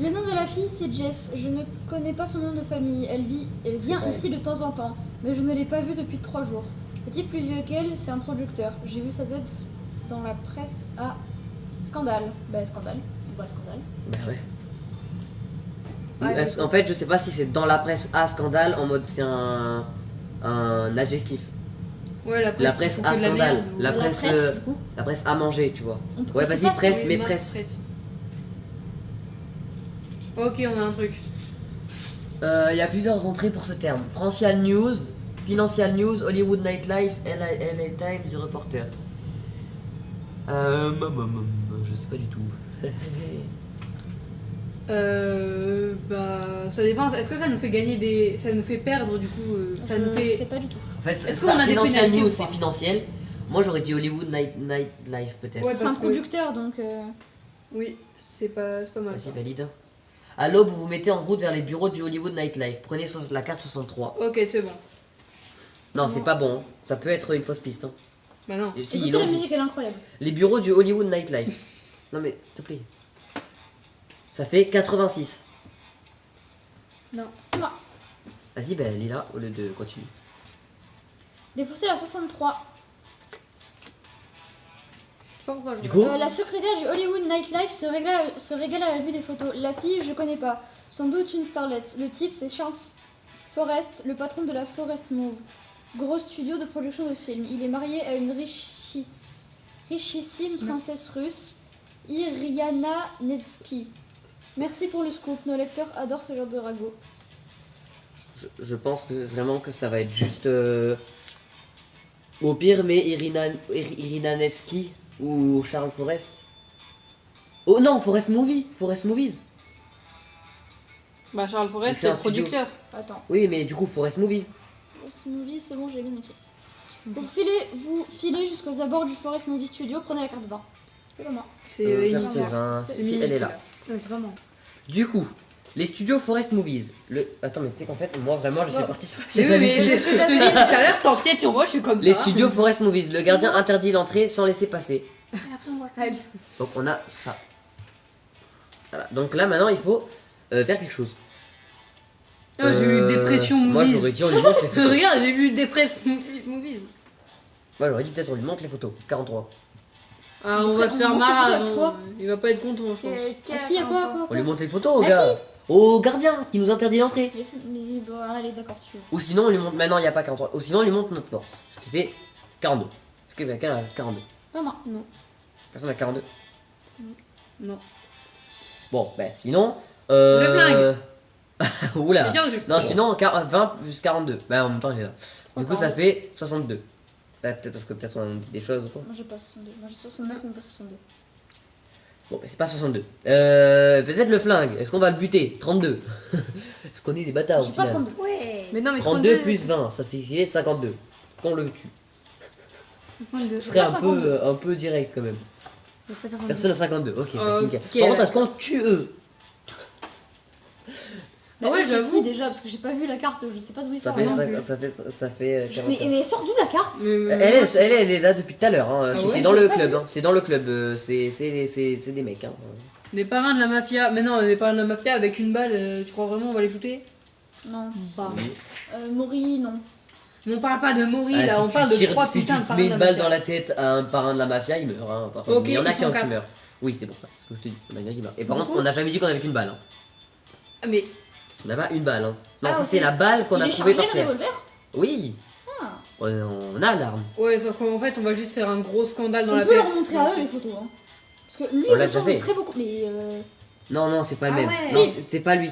S4: Le nom de la fille, c'est Jess. Je ne connais pas son nom de famille. Elle vient
S1: pas
S4: ici de temps en temps, mais je ne l'ai pas vue depuis 3 jours. Le type plus vieux qu'elle, c'est un producteur. J'ai vu sa tête dans la presse à Scandale. Bah, Scandale. Bah, Scandale.
S1: Bah ouais.
S2: Ah,
S1: En fait, je sais pas si c'est dans la presse à scandale, en mode c'est un adjectif.
S2: Ouais,
S1: La presse à scandale. La presse,
S4: du coup.
S1: la presse à manger, tu vois.
S4: On
S1: Ouais,
S4: sait
S1: vas-y,
S4: pas
S1: presse,
S4: si-
S1: mais presse.
S2: Ok, on a un truc.
S1: Il y a plusieurs entrées pour ce terme. Francial News, Financial News, Hollywood Nightlife, LA Times, The Reporter. Je sais pas du tout.
S2: Bah, ça dépend. Est-ce que ça nous fait gagner des. Ça nous fait perdre du coup ça nous
S4: Je
S2: fait.
S4: sais pas du tout.
S1: En fait,
S2: Est-ce
S1: ça,
S2: qu'on a des
S1: Financial
S2: pénalités
S1: News,
S2: ou
S1: c'est
S2: pas
S1: financiel. Moi, j'aurais dit Hollywood Nightlife, peut-être.
S2: Ouais,
S4: C'est un
S2: parce que-
S4: producteur donc.
S2: Oui, c'est pas mal.
S1: Vas-y,
S2: Ça.
S1: valide. À l'aube, vous vous mettez en route vers les bureaux du Hollywood Nightlife. Prenez la carte 63.
S2: Ok, c'est bon.
S1: Non, c'est pas bon. Hein. Ça peut être une fausse piste. Hein.
S2: Bah non.
S1: Si, ils
S4: Écoutez
S1: l'ont
S4: la
S1: dit.
S4: musique, elle est incroyable.
S1: Les bureaux du Hollywood Nightlife. Non mais, s'il te plaît. Ça fait 86.
S4: Non, c'est moi.
S1: Vas-y, ben Lila, au lieu de continuer.
S4: Défaussé la 63.
S2: Je sais pas pourquoi je.
S1: Du coup,
S4: La secrétaire du Hollywood Nightlife se régale à la vue des photos. La fille, je connais pas. Sans doute une starlette. Le type, c'est Charles Forrest, le patron de la Forest Move. Gros studio de production de films. Il est marié à une richissime princesse russe, Iriana Nevsky. Merci pour le scoop. Nos lecteurs adorent ce genre de ragot.
S1: je pense que vraiment que ça va être juste... au pire, mais Irina Nevsky ou Charles Forrest. Oh non, Forest Movies.
S2: Bah, Charles Forrest,
S1: C'est
S2: c'est
S1: un
S2: le
S1: studio.
S2: producteur.
S4: Attends.
S1: Oui, mais du coup, Forest Movies.
S4: Forest Movie, c'est bon, j'ai bien écrit. Vous filez jusqu'aux abords du Forest Movie Studio, prenez la carte 20. C'est comme moi.
S2: C'est
S1: Carte
S2: Emilia.
S1: 20,
S2: C'est
S1: si
S2: Emilia
S1: elle est
S2: qui
S1: là.
S2: l'a.
S3: Non, mais c'est pas moi.
S1: Du coup, les studios Forest Movies. Attends, mais tu sais qu'en fait, moi vraiment, je suis parti sur
S2: Oui,
S1: cette
S2: mais
S1: habitude.
S2: c'est ce que je te dis tout à l'heure, t'empiètes sur moi, je suis comme ça.
S1: Les studios Forest Movies. Le gardien interdit l'entrée sans laisser passer.
S4: Et après, on voit.
S2: Allez.
S1: Donc on a ça. Voilà. Donc là maintenant il faut faire quelque chose.
S2: Ah, j'ai eu dépression
S1: Moi
S2: movies.
S1: j'aurais dit on lui montre les photos.
S2: Regarde, j'ai eu dépression movies.
S1: Moi j'aurais dit peut-être on lui montre les photos. 43.
S2: Ah, on va se
S4: On
S2: faire
S4: montre
S2: marrer
S4: les photos à quoi
S2: avant. Il va pas être content, je pense.
S3: Qu'est-ce qu'il y a
S4: À qui, à quoi, à quoi,
S1: On lui
S4: quoi
S1: montre les photos au
S4: À
S1: gars. Au gardien qui nous interdit l'entrée.
S4: Mais bon, allez, d'accord, si tu veux.
S1: Ou sinon on lui montre. Maintenant il n'y a pas 43. Ou sinon on lui montre notre force. Ce qui fait 42. Ce qui fait 42.
S4: Pas moi.
S1: Personne n'a 42.
S2: Non.
S1: Bon, ben sinon.
S2: Le flingue.
S1: Oula.
S2: Bien vu.
S1: Non, sinon 20 plus 42. Ben en même temps il est là. Du coup ça fait 62. Peut-être parce que peut-être on a dit des choses ou quoi.
S4: Moi, j'ai pas 62. Moi, j'ai 69, mais pas 62.
S1: Bon, mais c'est pas 62. Peut-être le flingue. Est-ce qu'on va le buter? 32. Est-ce qu'on est des bâtards au
S4: J'ai pas
S1: final?
S4: 32.
S3: Ouais. Mais non, mais
S1: 32 plus 20, ça fait 52. Qu'on le tue.
S3: 52.
S1: Je serais un peu direct quand même.
S3: Je ferai 52.
S1: Personne à 52. Ok, bah, c'est nickel.
S2: Ok,
S1: Par contre, est-ce qu'on tue eux?
S2: Ah ouais,
S4: c'est
S2: j'avoue.
S4: qui déjà? Parce que j'ai pas vu la carte, je sais pas d'où il
S1: Ça
S4: sort.
S1: fait,
S4: non
S2: plus.
S1: ça fait 45.
S4: Mais sort d'où la carte?
S1: Elle est là depuis tout à l'heure. Hein.
S2: Ah
S1: C'était
S2: ouais,
S1: dans
S2: j'ai
S1: le
S2: pas
S1: club. Hein. C'est dans le club. C'est des mecs. Hein.
S2: Les parrains de la mafia. Mais non, les parrains de la mafia avec une balle, tu crois vraiment on va les shooter?
S4: Non.
S2: Bah.
S4: Maury, non.
S2: Mais on parle pas de Maury
S1: Ah,
S2: là,
S1: si
S2: on
S1: tu
S2: parle de
S1: tires-
S2: 3
S1: si
S2: putains de
S1: tu
S2: parrains
S1: mets
S2: de
S1: une
S2: la
S1: balle
S2: mafia.
S1: dans la tête à un parrain de la mafia, il meurt. Hein, par contre.
S2: Ok,
S1: Mais il y en a
S2: ils sont
S1: qui
S2: quatre.
S1: meurent. Oui, c'est pour ça. C'est ce que je te dis. Il y en a qui meurent. Et par
S2: Du
S1: contre,
S2: coup-
S1: on n'a jamais dit qu'on avait qu'une balle. Hein.
S2: Ah, mais
S1: On n'a pas une balle. Hein. Non,
S4: Ah,
S1: ça
S4: ok.
S1: c'est la balle qu'on
S4: Il
S1: a
S4: est
S1: trouvée
S4: chargé,
S1: par
S4: le
S1: terre.
S4: revolver?
S1: Oui.
S4: Ah.
S1: On a l'arme.
S2: ouais, sauf qu'en fait, on va juste faire un gros scandale dans
S4: On
S2: la
S4: peut
S2: paix.
S4: leur montrer à eux les photos. Hein. Parce que lui,
S1: On
S4: il
S1: l'a déjà
S4: ressemble
S1: fait.
S4: très beaucoup. Mais
S1: Non, c'est pas le
S3: Ah
S1: même.
S3: ouais.
S1: Non,
S4: Si.
S1: c'est pas lui.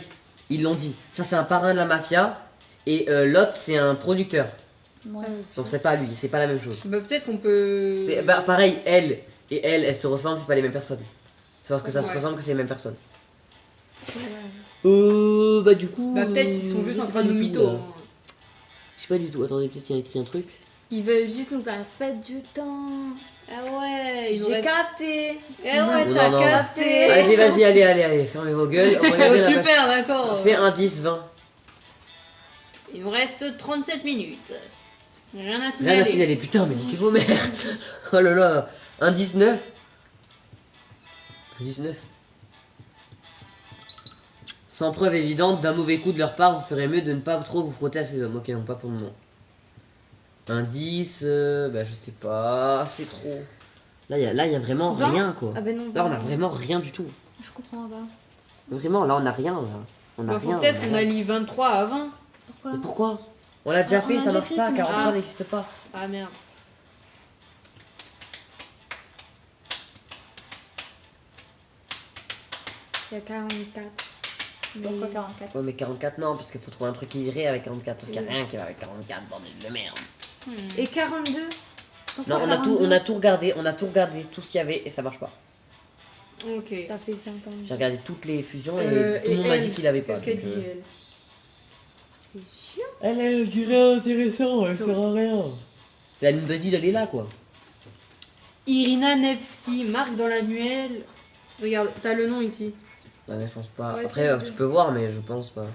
S1: Ils l'ont dit. Ça, c'est un parrain de la mafia. Et l'autre, c'est un producteur.
S4: ouais.
S1: Donc, c'est pas lui. C'est pas la même chose.
S2: Bah, peut-être qu'on peut.
S1: Bah, pareil, elles se ressemblent, c'est pas les mêmes personnes. C'est parce que ça se
S2: Ouais.
S1: ressemble que c'est les mêmes personnes. Bah, du coup.
S2: Bah, peut-être qu'ils sont juste
S1: je
S2: en
S1: sais
S2: train
S1: pas
S2: de nous
S1: du tout,
S2: mytho.
S1: là.
S2: hein.
S1: Je sais pas du tout. Attendez, peut-être il y a écrit un truc.
S3: Ils veulent juste nous faire perdre du temps.
S2: Ah ouais, il nous
S3: J'ai
S2: reste.
S3: capté.
S2: Eh ouais,
S1: Non,
S2: t'as
S1: non.
S2: capté.
S1: Vas-y, allez, fermez vos gueules. Regardez
S2: Oh,
S1: la
S2: super, d'accord.
S1: page. Fais un 10-20.
S2: Il nous reste 37 minutes. Rien à
S1: Rien à
S2: signaler.
S1: signaler, putain, mais niquez vos mères. Oh là là, un 19. 19. Sans preuve évidente d'un mauvais coup de leur part, vous ferez mieux de ne pas trop vous frotter à ces hommes. Ok, non, pas pour le moment. Indice, bah je sais pas, c'est trop. Là, y a vraiment
S3: 20?
S1: rien, quoi.
S3: Ah ben non.
S1: Là, on a vraiment rien du tout.
S4: Je comprends pas.
S1: Vraiment, là, on a rien, là. On a
S2: Bah, faut
S1: rien.
S2: peut-être
S1: on a
S2: qu'on
S1: rien.
S2: allie 23 à 20.
S4: Pourquoi
S1: Et pourquoi? On l'a déjà
S4: On
S1: fait,
S4: l'a
S1: ça
S4: déjà
S1: marche
S4: fait,
S1: pas,
S4: ça marche
S1: 43
S2: pas.
S1: n'existe pas.
S2: Ah merde.
S3: Il y a 44.
S4: Pourquoi 44?
S1: Ouais, mais 44, non, parce qu'il faut trouver un truc qui irait avec 44. Sauf qu'il n'y a rien qui va avec 44, bordel de merde.
S3: Et 42.
S1: Non, on a tout regardé, tout ce qu'il y avait et ça marche pas.
S2: Ok.
S3: Ça fait 50.
S1: J'ai regardé toutes les fusions et tout le monde m'a dit qu'il avait pas.
S2: Qu'est-ce qu'elle
S1: donc,
S2: dit, elle?
S3: C'est chiant.
S1: Elle dit rien intéressant, elle sert à rien. Elle nous a dit d'aller là, quoi.
S2: Irina Nevsky, marque dans l'annuel. Regarde, t'as le nom ici.
S1: Ouais, mais je pense pas.
S3: Ouais,
S1: Après,
S3: c'est
S1: tu peux voir, mais je pense pas.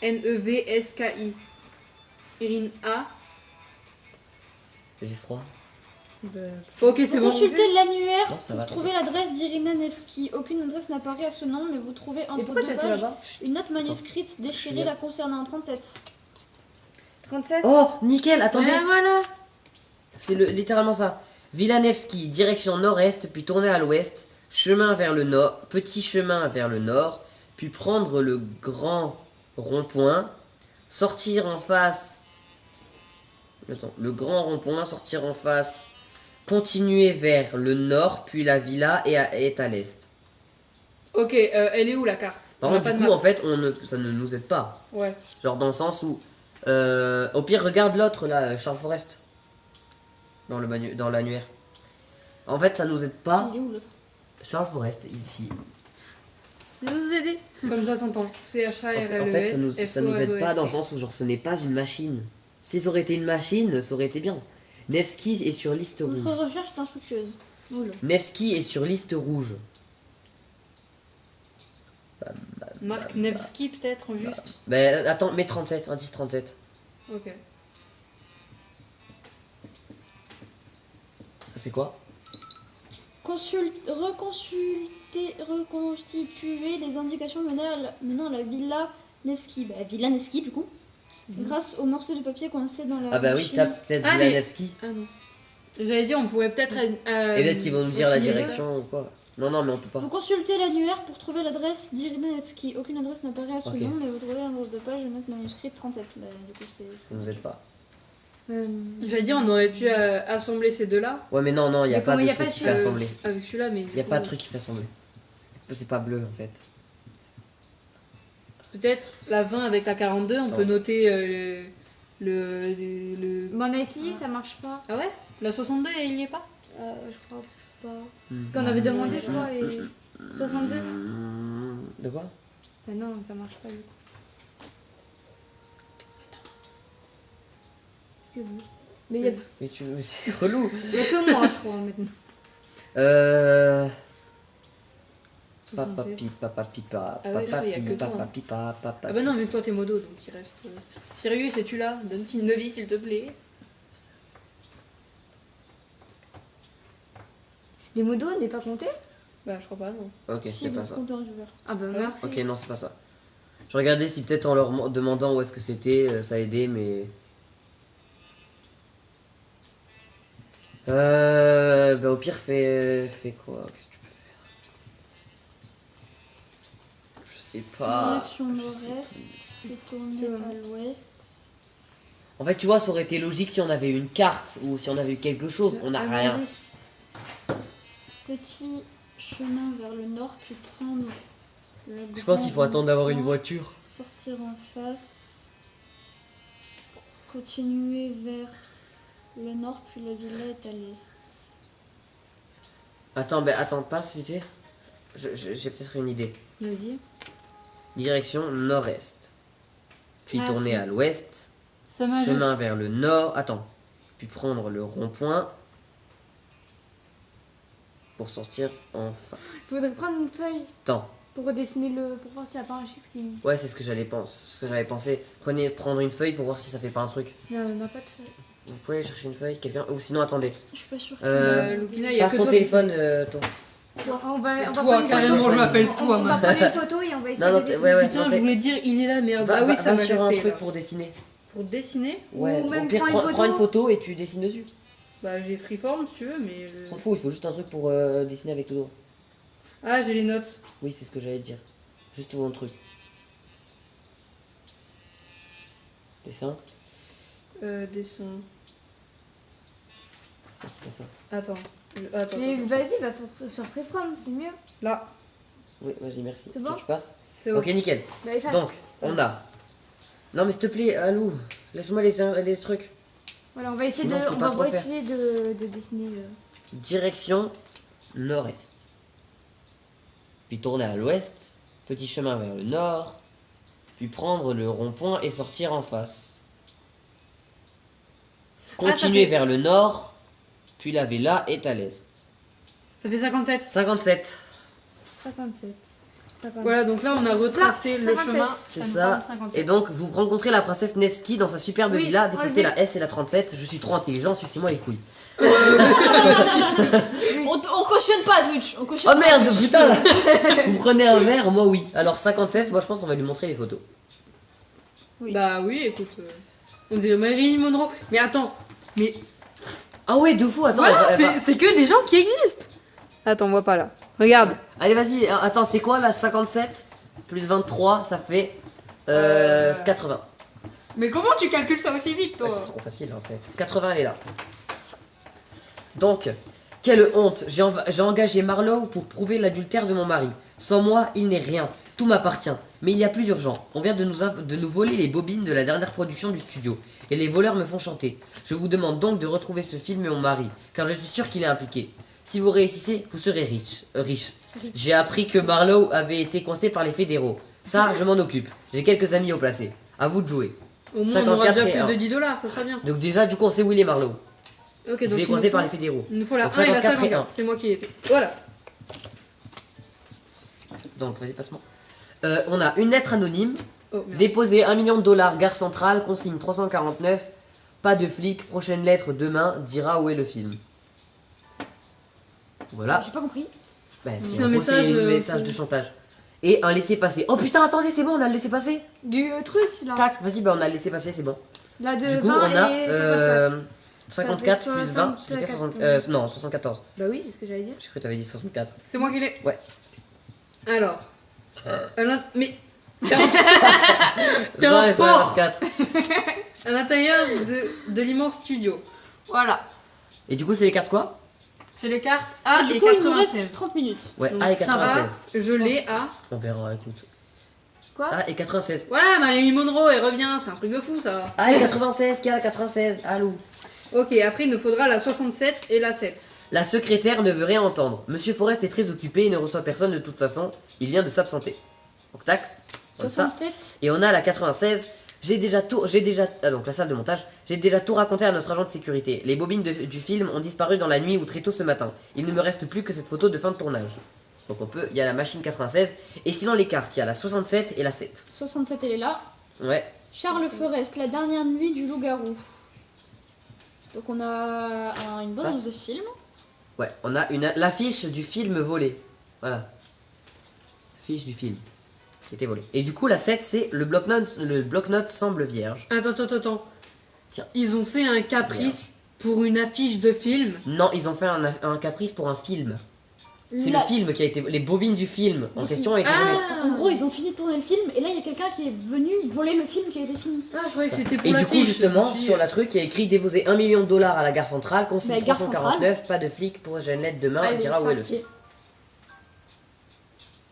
S2: Nevski. Irina.
S1: J'ai froid.
S2: Ok, c'est bon.
S4: Consultez l'annuaire
S1: Non, ça
S4: pour
S1: va,
S4: trouver l'adresse d'Irina Nevsky. Aucune adresse n'apparaît à ce nom, mais vous trouvez
S3: Et
S4: entre
S3: pourquoi tu
S4: deux
S3: as été
S4: pages
S3: là-bas?
S4: une note manuscrite déchirée la concernant. 37.
S3: 37.
S1: Oh, nickel, attendez.
S2: Ah, voilà.
S1: C'est littéralement ça. Villa Nevsky, direction nord-est, puis tourner à l'ouest, chemin vers le nord, petit chemin vers le nord, puis prendre le grand rond-point, sortir en face. Attends, le grand rond-point, sortir en face, continuer vers le nord, puis la villa est à l'est.
S2: Ok, elle est où la carte?
S1: Par
S2: On a
S1: contre,
S2: pas
S1: du
S2: de
S1: coup,
S2: map.
S1: en fait, ça ne nous aide pas.
S2: Ouais.
S1: Genre dans le sens où, au pire, regarde l'autre là, Charles Forest, dans l'annuaire. En fait, ça nous aide pas.
S4: Il est où l'autre?
S1: Charles Forest, ici.
S3: Nous aider.
S2: Comme ça s'entend.
S1: En
S2: C-H-A-R-L-E-S.
S1: fait, ça nous aide pas dans le sens où genre ce n'est pas une machine. Si ça aurait été une machine, ça aurait été bien. Nevsky est sur liste rouge.
S4: Votre recherche est infructueuse. Oula.
S1: Nevsky est sur liste rouge.
S2: Marc Nevsky, peut-être, juste.
S1: Ben attends, mets 37, indice 37.
S2: Ok.
S1: Ça fait quoi?
S4: Reconstituer les indications menant à la villa Nevsky. Bah, villa Nevsky, du coup. Grâce aux morceaux de papier coincés dans la
S1: Ah bah oui,
S4: machine.
S1: tape peut-être
S2: Ah,
S1: Villa
S2: mais-
S1: Nevsky.
S2: Ah non. J'allais dire, on pourrait peut-être.
S1: Et peut-être qu'ils vont nous dire la
S2: signaler.
S1: direction ou quoi. Non, non, mais on peut pas.
S4: Vous consultez l'annuaire pour trouver l'adresse d'Irina Nevsky. Aucune adresse n'apparaît à ce
S1: Ok.
S4: nom, mais vous trouvez un nombre de pages une note manuscrite 37. Bah, du coup, c'est...
S1: Ça nous aide pas.
S2: J'allais dire, on aurait pu assembler ces deux-là.
S1: Ouais, mais non, non, il y a
S3: Mais
S1: pas
S3: comment
S1: de
S3: y a
S1: truc
S3: pas
S1: qui
S3: de-
S1: fait assembler.
S2: Avec celui-là, mais.
S1: Il y a pas de truc qui fait assembler. C'est pas bleu en fait.
S2: Peut-être la 20 avec la 42, on
S1: Attends.
S2: peut noter le.
S3: Bon, on a essayé, ça marche pas.
S2: Ah ouais? La 62, il y est pas?
S3: Je crois pas. Parce qu'on avait demandé, je crois, et 62.
S1: De quoi?
S3: Bah non, ça marche pas du coup. Est-ce que vous. Mais il y a
S1: Mais tu c'est relou.
S3: que moi, je crois, maintenant.
S1: Papa
S3: 67.
S1: pipa pipa
S2: Ah ouais, je crois qu'il y a que toi,
S1: papa
S2: hein.
S1: pipa papa.
S2: Ah bah non, vu que toi t'es modo, donc il reste. Sérieux, c'est-tu là? Donne une neuvie s'il te plaît.
S3: Les modos, on n'est pas compté?
S2: Bah, je crois pas, non.
S1: Ok,
S4: Si
S1: c'est
S4: vous
S1: pas ça.
S4: comptez en joueur.
S3: Ah bah merci.
S1: Ok, non, c'est pas ça. Je regardais si peut-être en leur demandant où est-ce que c'était, ça aidait, mais. Bah au pire, fais quoi? Qu'est-ce que tu peux faire? Je sais pas.
S4: Direction
S1: Je sais
S4: nord-est,
S1: plus.
S4: puis tourner à l'ouest.
S1: En fait, tu vois, ça aurait été logique si on avait eu une carte ou si on avait eu quelque chose. On n'a
S4: Un
S1: rien.
S4: indice. Petit chemin vers le nord, puis prendre le
S1: Je pense qu'il faut attendre d'avoir une
S4: grand
S1: voiture.
S4: sortir en face, continuer vers le nord, puis la villa est à l'est.
S1: Attends, passe vite fait. J'ai peut-être une idée.
S3: Vas-y.
S1: Direction nord-est. Puis
S3: Ah,
S1: tourner
S3: si.
S1: à l'ouest.
S4: Ça m'a
S1: Chemin vers le nord. Attends. Puis prendre le rond-point. Pour sortir en face.
S3: Faudrait prendre une feuille
S1: Attends.
S3: pour redessiner pour voir s'il n'y a pas un chiffre qui.
S1: Ouais, c'est ce que j'avais pensé. Prendre une feuille pour voir si ça fait pas un truc.
S3: Mais on n'a pas de feuille.
S1: Vous pouvez aller chercher une feuille, quelqu'un. Ou sinon, attendez.
S4: Je suis pas sûre.
S2: Lukina, il y a
S1: Passe
S2: que
S1: ton
S2: toi.
S1: téléphone, toi.
S3: On va
S2: Toi,
S3: prendre une
S2: carrément,
S3: photo.
S2: je m'appelle
S3: On
S2: toi,
S3: va
S2: moi.
S3: prendre une photo et on va essayer
S1: Non, non,
S3: de dessiner.
S1: ouais, ouais.
S2: Putain, je voulais dire, il est là, merde.
S1: Va,
S2: Ah oui,
S1: va-
S2: ça
S1: va
S2: m'a
S1: sur un
S2: resté.
S1: truc
S2: là.
S1: pour dessiner.
S2: Pour dessiner
S1: Ouais,
S3: Ou même
S1: au pire,
S3: prends une
S1: prends une
S3: photo.
S1: photo et tu dessines dessus.
S2: Bah, j'ai freeform si tu veux, mais.
S1: On s'en fout, il faut juste un truc pour dessiner avec le dos.
S2: Ah, j'ai les notes.
S1: Oui, c'est ce que j'allais dire. Juste un truc. Dessin.
S2: Dessin.
S1: Non, c'est pas ça.
S2: Attends. Attends.
S3: Mais vas-y, va sur Freeform, c'est mieux.
S2: Là,
S1: Oui, vas-y, merci.
S3: C'est
S1: Ok,
S3: bon
S1: tu passes.
S2: c'est bon.
S1: Ok, nickel.
S3: Bah, efface.
S1: Donc, on a. Non, mais s'il te plaît, Alou, laisse-moi les trucs.
S3: Voilà, on va essayer
S1: Sinon, je peux pas trop faire.
S3: essayer de dessiner.
S1: Direction nord-est. Puis tourner à l'ouest, petit chemin vers le nord, puis prendre le rond-point et sortir en face. Continuer
S2: fait-
S1: vers le nord, puis la villa est à l'est.
S2: Ça fait 57.
S1: 57.
S3: 57. 57.
S2: Voilà, donc là, on a retracé le
S3: 57.
S2: chemin.
S1: C'est
S2: nous
S1: ça.
S2: forme 57.
S1: Et donc, vous rencontrez la princesse Nevsky dans sa superbe
S3: Oui,
S1: villa, défoncez
S3: enlevez.
S1: la S et la 37. Je suis trop intelligent, sucez-moi les couilles.
S4: On cautionne pas Twitch. On cautionne
S1: Oh
S4: pas.
S1: merde, putain. Vous prenez un verre, moi oui. Alors 57, moi je pense qu'on va lui montrer les photos.
S2: Bah oui, écoute. On dirait Marilyn Monroe. Mais attends. Mais
S1: Ah ouais, de fou, attends.
S2: voilà,
S1: elle va-
S2: c'est que des gens qui existent. Attends, on voit pas là. Regarde.
S1: Allez, vas-y, attends, c'est quoi là 57 plus 23, ça fait 80.
S2: Mais comment tu calcules ça aussi vite, toi
S1: Ouais, c'est trop facile en fait. 80, elle est là. Donc, quelle honte. J'ai engagé Marlowe pour prouver l'adultère de mon mari. Sans moi, il n'est rien. Tout m'appartient. Mais il y a plus urgent. On vient de nous voler les bobines de la dernière production du studio. Et les voleurs me font chanter. Je vous demande donc de retrouver ce film et mon mari. Car je suis sûr qu'il est impliqué. Si vous réussissez, vous serez riche. J'ai appris que Marlowe avait été coincé par les fédéraux. Ça, je m'en occupe. J'ai quelques amis au placé. À vous de jouer.
S2: Au moins, on aura
S1: 54
S2: déjà
S1: et
S2: plus
S1: un.
S2: de 10 $, ça sera bien.
S1: Donc déjà, du coup, on sait où il est Marlowe.
S2: Ok,
S1: Il
S2: donc
S1: est
S2: il
S1: coincé
S2: nous
S1: par
S2: faut-
S1: les fédéraux.
S2: Il nous faut la
S1: Donc
S2: 1 et la
S1: 54 et
S2: 54. C'est moi qui ai été. Voilà.
S1: Donc, vas-y, passe-moi. On a une lettre anonyme.
S2: Oh, merde.
S1: Déposée 1 million de dollars, gare centrale, consigne 349. Pas de flic, prochaine lettre demain, dira où est le film. Voilà.
S4: J'ai pas compris.
S1: Bah,
S2: C'est un message,
S1: c'est un message
S2: pour-
S1: de chantage. Et un laissez-passer. Oh putain, attendez, c'est bon, on a le laissez-passer.
S3: Du truc là.
S1: Tac, vas-y, bah on a le laissez-passer, c'est bon.
S3: Là de
S1: Du coup,
S3: 20
S1: on a
S3: et 54.
S1: 54
S3: Ça fait
S1: plus 20, ça fait
S3: 64.
S1: non, 74.
S3: Bah oui, c'est ce que j'allais dire.
S1: J'ai cru que t'avais dit 64.
S2: C'est moi qui l'ai.
S1: Ouais.
S2: Alors. Mais. T'es
S1: 20
S2: un
S1: et
S2: porc
S1: 54.
S2: à l'intérieur de l'immense studio. Voilà.
S1: Et du coup, c'est les cartes quoi?
S2: C'est les cartes A
S4: Du
S2: et
S4: coup, il nous reste
S2: 96.
S4: 30 minutes.
S1: Ouais,
S2: Donc,
S1: A et
S2: ça va,
S1: 96.
S2: je l'ai à.
S1: On verra, écoute.
S3: Quoi
S1: A et 96.
S2: Voilà, Marilyn Monroe, elle revient, c'est un truc de fou ça.
S1: A et 96, K 96, allô.
S2: Ok, après il nous faudra la 67 et la 7.
S1: La secrétaire ne veut rien entendre. Monsieur Forrest est très occupé et ne reçoit personne de toute façon. Il vient de s'absenter. Donc tac, comme ça.
S4: 67.
S1: Et on a la 96. Donc la salle de montage. J'ai déjà tout raconté à notre agent de sécurité. Les bobines du film ont disparu dans la nuit ou très tôt ce matin. Il ne me reste plus que cette photo de fin de tournage. Donc il y a la machine 96. Et sinon les cartes, il y a la 67 et la 7.
S4: 67, elle est là.
S1: Ouais.
S4: Charles Forest, la dernière nuit du loup-garou. Donc on a une bonne
S1: Passe.
S4: de film.
S1: Ouais, on a l'affiche du film volé. Voilà. Fiche du film qui était volé. Et du coup, la 7, c'est le bloc-notes semble vierge.
S2: Attends.
S1: Tiens.
S2: Ils ont fait un caprice pour une affiche de film.
S1: Non, ils ont fait un caprice pour un film. C'est
S4: La-
S1: le film qui a été. Les bobines du film en question ont été volées.
S4: En gros, ils ont fini de tourner le film et là, il y a quelqu'un qui est venu voler le film qui a été fini.
S2: Ah, je croyais que c'était pour
S1: Et du
S2: l'affiche.
S1: coup, justement,
S2: Je me suis dit-
S1: sur la truc, il y a écrit déposer 1 million de dollars à la gare centrale, consigne
S4: Bah, gare
S1: 349, pas de flic, pour une lettre demain,
S4: Allez,
S1: dira où est le
S4: sorcier.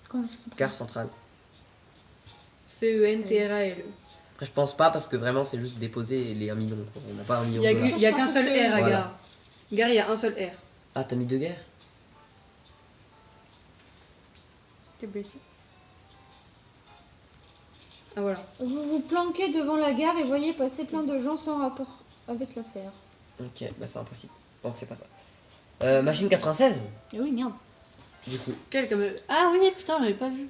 S4: Comment on écrit ça?
S1: gare centrale.
S2: CENTRALE.
S1: Après, je pense pas parce que vraiment, c'est juste déposer les 1 million. Quoi. On n'a pas 1 million
S2: Il
S1: de dollars.
S2: y a qu'un seul R à
S1: Voilà.
S2: Gare. Gare, il y a un seul R.
S1: Ah, t'as mis 2 guerres?
S3: T'es blessé.
S2: Ah voilà.
S4: Vous vous planquez devant la gare et voyez passer plein de gens sans rapport avec l'affaire.
S1: Ok, bah c'est impossible. Donc c'est pas ça. Machine 96,
S4: Eh oui, merde.
S1: du coup.
S2: Quelle comme. Ah oui, putain, on l'avait pas vu.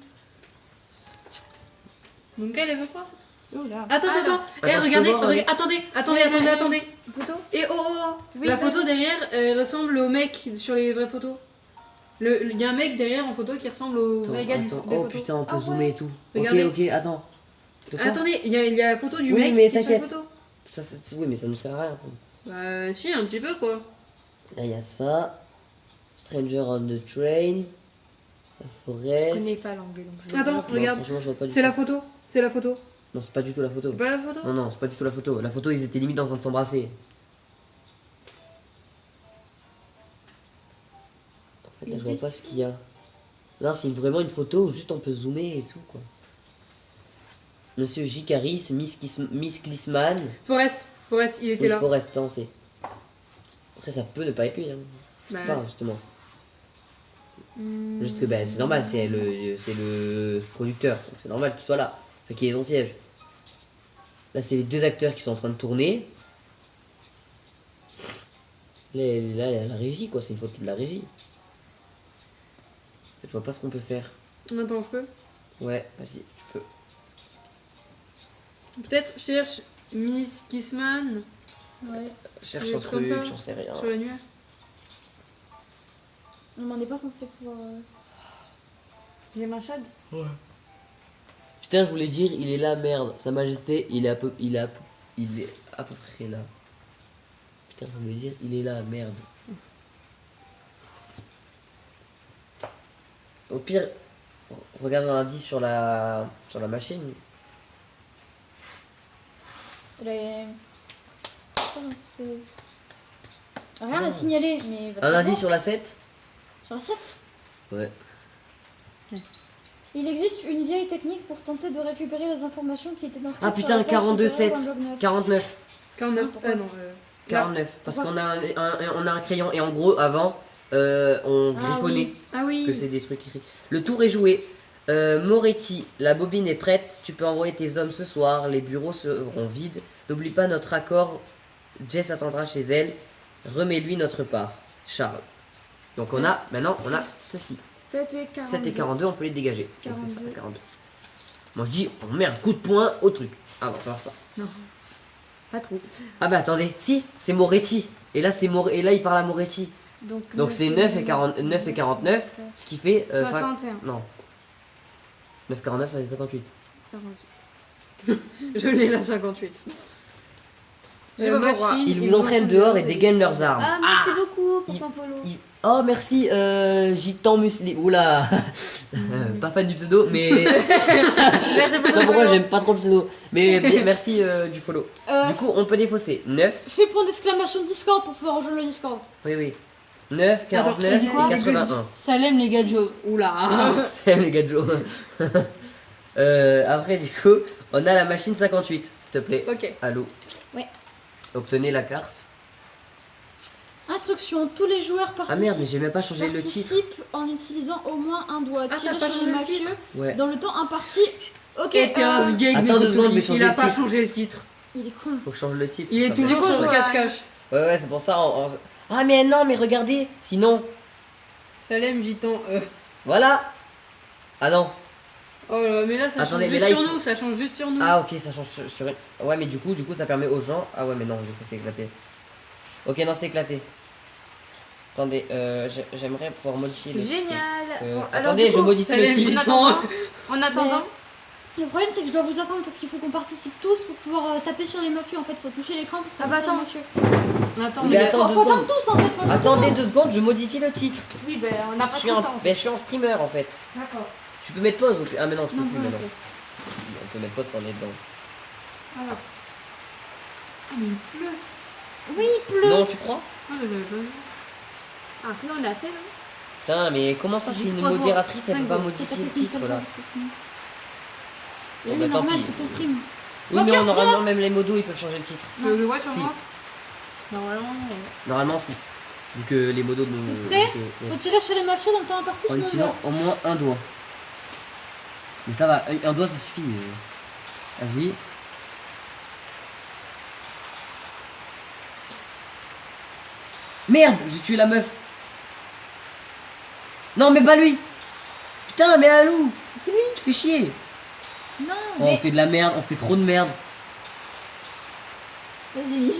S2: Donc elle veut pas.
S4: Oh là.
S2: Attends.
S1: Attends,
S2: Eh,
S1: je
S2: regardez,
S1: peux voir,
S2: attendez.
S3: Photo
S2: Et oh.
S3: Oui,
S2: La
S3: vas-y.
S2: photo derrière, elle ressemble au mec sur les vraies photos. Il y a un mec derrière en photo qui ressemble au
S1: Attends,
S2: vrai gars
S1: attends.
S2: des
S1: Oh
S2: photos.
S1: putain, on peut
S3: Ah
S1: zoomer
S3: ouais.
S1: et tout.
S2: Regardez.
S1: Ok, attends. De quoi
S2: Attendez, il y a la photo du
S1: Oui,
S2: mec
S1: mais
S2: qui est sur la
S1: t'inquiète.
S2: photo.
S1: Oui, mais ça nous sert à rien.
S2: Bah si, un petit peu quoi.
S1: Là, il y a ça. Stranger on the train. La forêt.
S3: Je connais pas l'anglais donc je vais
S2: Attends,
S3: pas-
S2: regarde.
S1: Franchement, je vois pas du
S2: C'est
S1: tout.
S2: la photo. C'est la photo.
S1: Non, c'est pas du tout la photo.
S2: C'est pas la photo?
S1: Non, non, c'est pas du tout la photo. La photo, ils étaient limite en train de s'embrasser. En fait, là, je vois pas ce qu'il y a. Là, c'est vraiment une photo où juste on peut zoomer et tout, quoi. Monsieur J. Caris, Miss Klisman.
S2: Forrest, il était
S1: Oui,
S2: là.
S1: Forrest, ça on sait. Après, ça peut ne pas être lui, hein.
S2: Bah,
S1: C'est pas, justement.
S3: Hmm.
S1: Juste que, ben, c'est normal, c'est le producteur. Donc c'est normal qu'il soit là. Enfin, qu'il ait son siège. Là, c'est les deux acteurs qui sont en train de tourner. Là, il y a la régie, quoi. C'est une photo de la régie. En fait, je vois pas ce qu'on peut faire.
S2: Attends, je peux?
S1: Ouais, vas-y, tu peux.
S2: Peut-être je cherche Miss Kissman
S4: Ouais.
S1: Cherche
S2: Des
S1: un
S2: trucs comme
S1: truc,
S2: ça
S1: j'en sais rien.
S2: sur l'annuaire.
S4: Non, mais on n'est pas censé pouvoir.
S3: J'ai ma chaude.
S1: Putain, je voulais dire, il est là, merde. Sa Majesté, il est à peu près là. Putain, je voulais dire, il est là, merde. Au pire, regarde un indice sur la machine.
S4: Elle est. 96. Rien à signaler, mais. va te
S1: Un
S4: faire
S1: indice
S4: voir.
S1: sur la 7.
S4: Sur la 7.
S1: Ouais.
S4: Il existe une vieille technique pour tenter de récupérer les informations qui étaient inscrites
S1: Ah
S4: sur
S1: putain,
S4: la page
S1: 42
S4: supérieure
S1: 7.
S4: d'un bloc-notes.
S1: 49.
S2: 49.
S4: Pourquoi?
S2: Ah non.
S1: 49. Parce qu'on a un crayon. Et en gros, avant, on
S4: Ah
S1: griffonnait.
S4: oui.
S2: Ah oui.
S1: Que c'est des trucs écrits. Le tour est joué. Moretti, la bobine est prête. Tu peux envoyer tes hommes ce soir. Les bureaux seront vides. N'oublie pas notre accord. Jess attendra chez elle. Remets-lui notre part. Charles. Donc maintenant on a ceci.
S3: 7 et 42.
S1: 7 et 42, on peut les dégager. Donc c'est ça,
S3: 42.
S1: 42. Moi je dis, on met un coup de poing au truc. Ah non, ça marche pas.
S3: Non. Pas trop.
S1: Ah bah attendez, si, c'est Moretti. Et là et là il parle à Moretti. Donc c'est 9 et 49, ce qui fait
S3: 61.
S1: non. 9 49 ça fait 58.
S3: 58.
S2: Je l'ai là 58.
S3: Je sais pas pourquoi.
S1: Ils vous entraînent dehors et dégainent leurs armes.
S3: Ah, merci beaucoup pour
S1: Il-
S3: ton follow.
S1: Oh merci Gitan Musli. Oula. Pas fan du pseudo mais je
S3: Merci
S1: sais
S3: pour
S1: pas
S3: ton
S1: pourquoi
S3: follow.
S1: j'aime pas trop le pseudo. Mais bien, merci du follow.
S4: Euh,
S1: Du coup on peut défausser 9.
S4: Fais point d'exclamation Discord pour pouvoir rejoindre le Discord.
S1: Oui 9,
S2: Attends,
S1: 49
S2: c'est quoi,
S1: et 81.
S2: Salem les gars de Joe. Oula.
S1: C'est les gars de Joe. Après du coup on a la machine 58 s'il te plaît.
S2: Ok.
S1: Allô.
S4: Ouais.
S1: Donc tenez la carte.
S4: Instruction, tous les joueurs
S1: Ah merde mais j'ai même pas changé le titre.
S4: participent en utilisant au moins un doigt.
S2: Ah,
S4: Tirer
S2: t'as pas
S4: sur
S2: changé
S4: les
S2: le
S4: mafieux
S2: titre
S1: Ouais.
S4: dans le temps imparti. Ok,
S2: Et 15 gags
S1: Attends
S2: de
S1: 2 secondes, je vais
S2: Kotoki.
S1: changer
S2: Il a
S1: le
S2: pas
S1: titre.
S2: changé le titre.
S4: il est con.
S1: Faut que je change le titre.
S2: Il
S1: ça
S2: est
S1: s'appelle.
S2: toujours sur le
S3: Ouais.
S2: cache-cache.
S1: Ouais c'est pour ça Ah mais non mais regardez. Sinon
S2: Salem Gitan.
S1: voilà. Ah non.
S2: Oh là, mais là ça
S1: Attendez,
S2: change
S1: mais
S2: juste
S1: là,
S2: sur
S1: il faut-
S2: nous, ça change juste sur nous.
S1: Ah ok ça change sur ouais mais du coup ça permet aux gens. Ah ouais mais non du coup c'est éclaté. Ok non c'est éclaté. Attendez j'aimerais pouvoir modifier le
S3: Génial. Bon, alors,
S1: attendez
S3: du
S1: je
S3: coup,
S1: modifie le
S2: Salem
S1: titre.
S2: Gitan.
S3: En attendant,
S4: Le problème c'est que je dois vous attendre parce qu'il faut qu'on participe tous pour pouvoir taper sur les mafieux en fait. Faut toucher l'écran pour
S3: Ah bah
S4: taper sur les
S3: attends.
S4: mafieux.
S2: Attends,
S1: Mais
S2: mais
S1: attends,
S4: Faut
S1: 2
S4: attendre
S1: secondes.
S4: tous en fait. Faut attendre
S1: Attendez
S4: tous.
S1: 2 secondes, je modifie le titre.
S3: oui, ben on n'a pas
S1: Je suis
S3: trop
S1: un,
S3: de temps.
S1: je suis un streamer en fait.
S3: D'accord.
S1: Tu peux mettre pause au pire. Ah mais non, tu peux
S4: Non,
S1: plus
S4: non,
S1: maintenant.
S4: non.
S1: Si, on peut mettre pause quand on est dedans.
S3: Alors. Ah, mais il pleut.
S4: Oui, il pleut.
S1: Non, tu crois?
S2: Ah, mais là,
S3: Ah, que là, on est assez, non?
S1: Putain, mais comment ça,
S2: J'ai
S1: c'est une
S2: 3
S1: modératrice, elle
S3: cinq
S1: peut pas
S3: jours.
S1: modifier
S4: Faut
S1: le
S4: taper qu'une
S1: titre
S4: seule
S1: là?
S4: fois, parce que sinon-
S1: Bon,
S4: Oui,
S1: bah, tant
S4: normal,
S1: pis.
S4: c'est ton stream.
S1: Oui, mais normalement, même les modos ils peuvent changer le titre.
S2: Tu le vois sur
S1: Si.
S2: moi Normalement.
S1: Normalement, si. Vu que les modos nous.
S4: Prêt
S1: que-
S4: Faut tirer sur les mafieux dans le temps imparti,
S1: En
S4: sinon
S1: utilisant au moins un doigt. Mais ça va, un doigt ça suffit. Vas-y. Merde, j'ai tué la meuf. Non, mais pas lui. Putain, mais Alou, c'est lui, tu fais chier.
S4: Non,
S1: Oh, on
S4: mais.
S1: fait de la merde, on fait trop de merde.
S4: Vas-y, Mimi.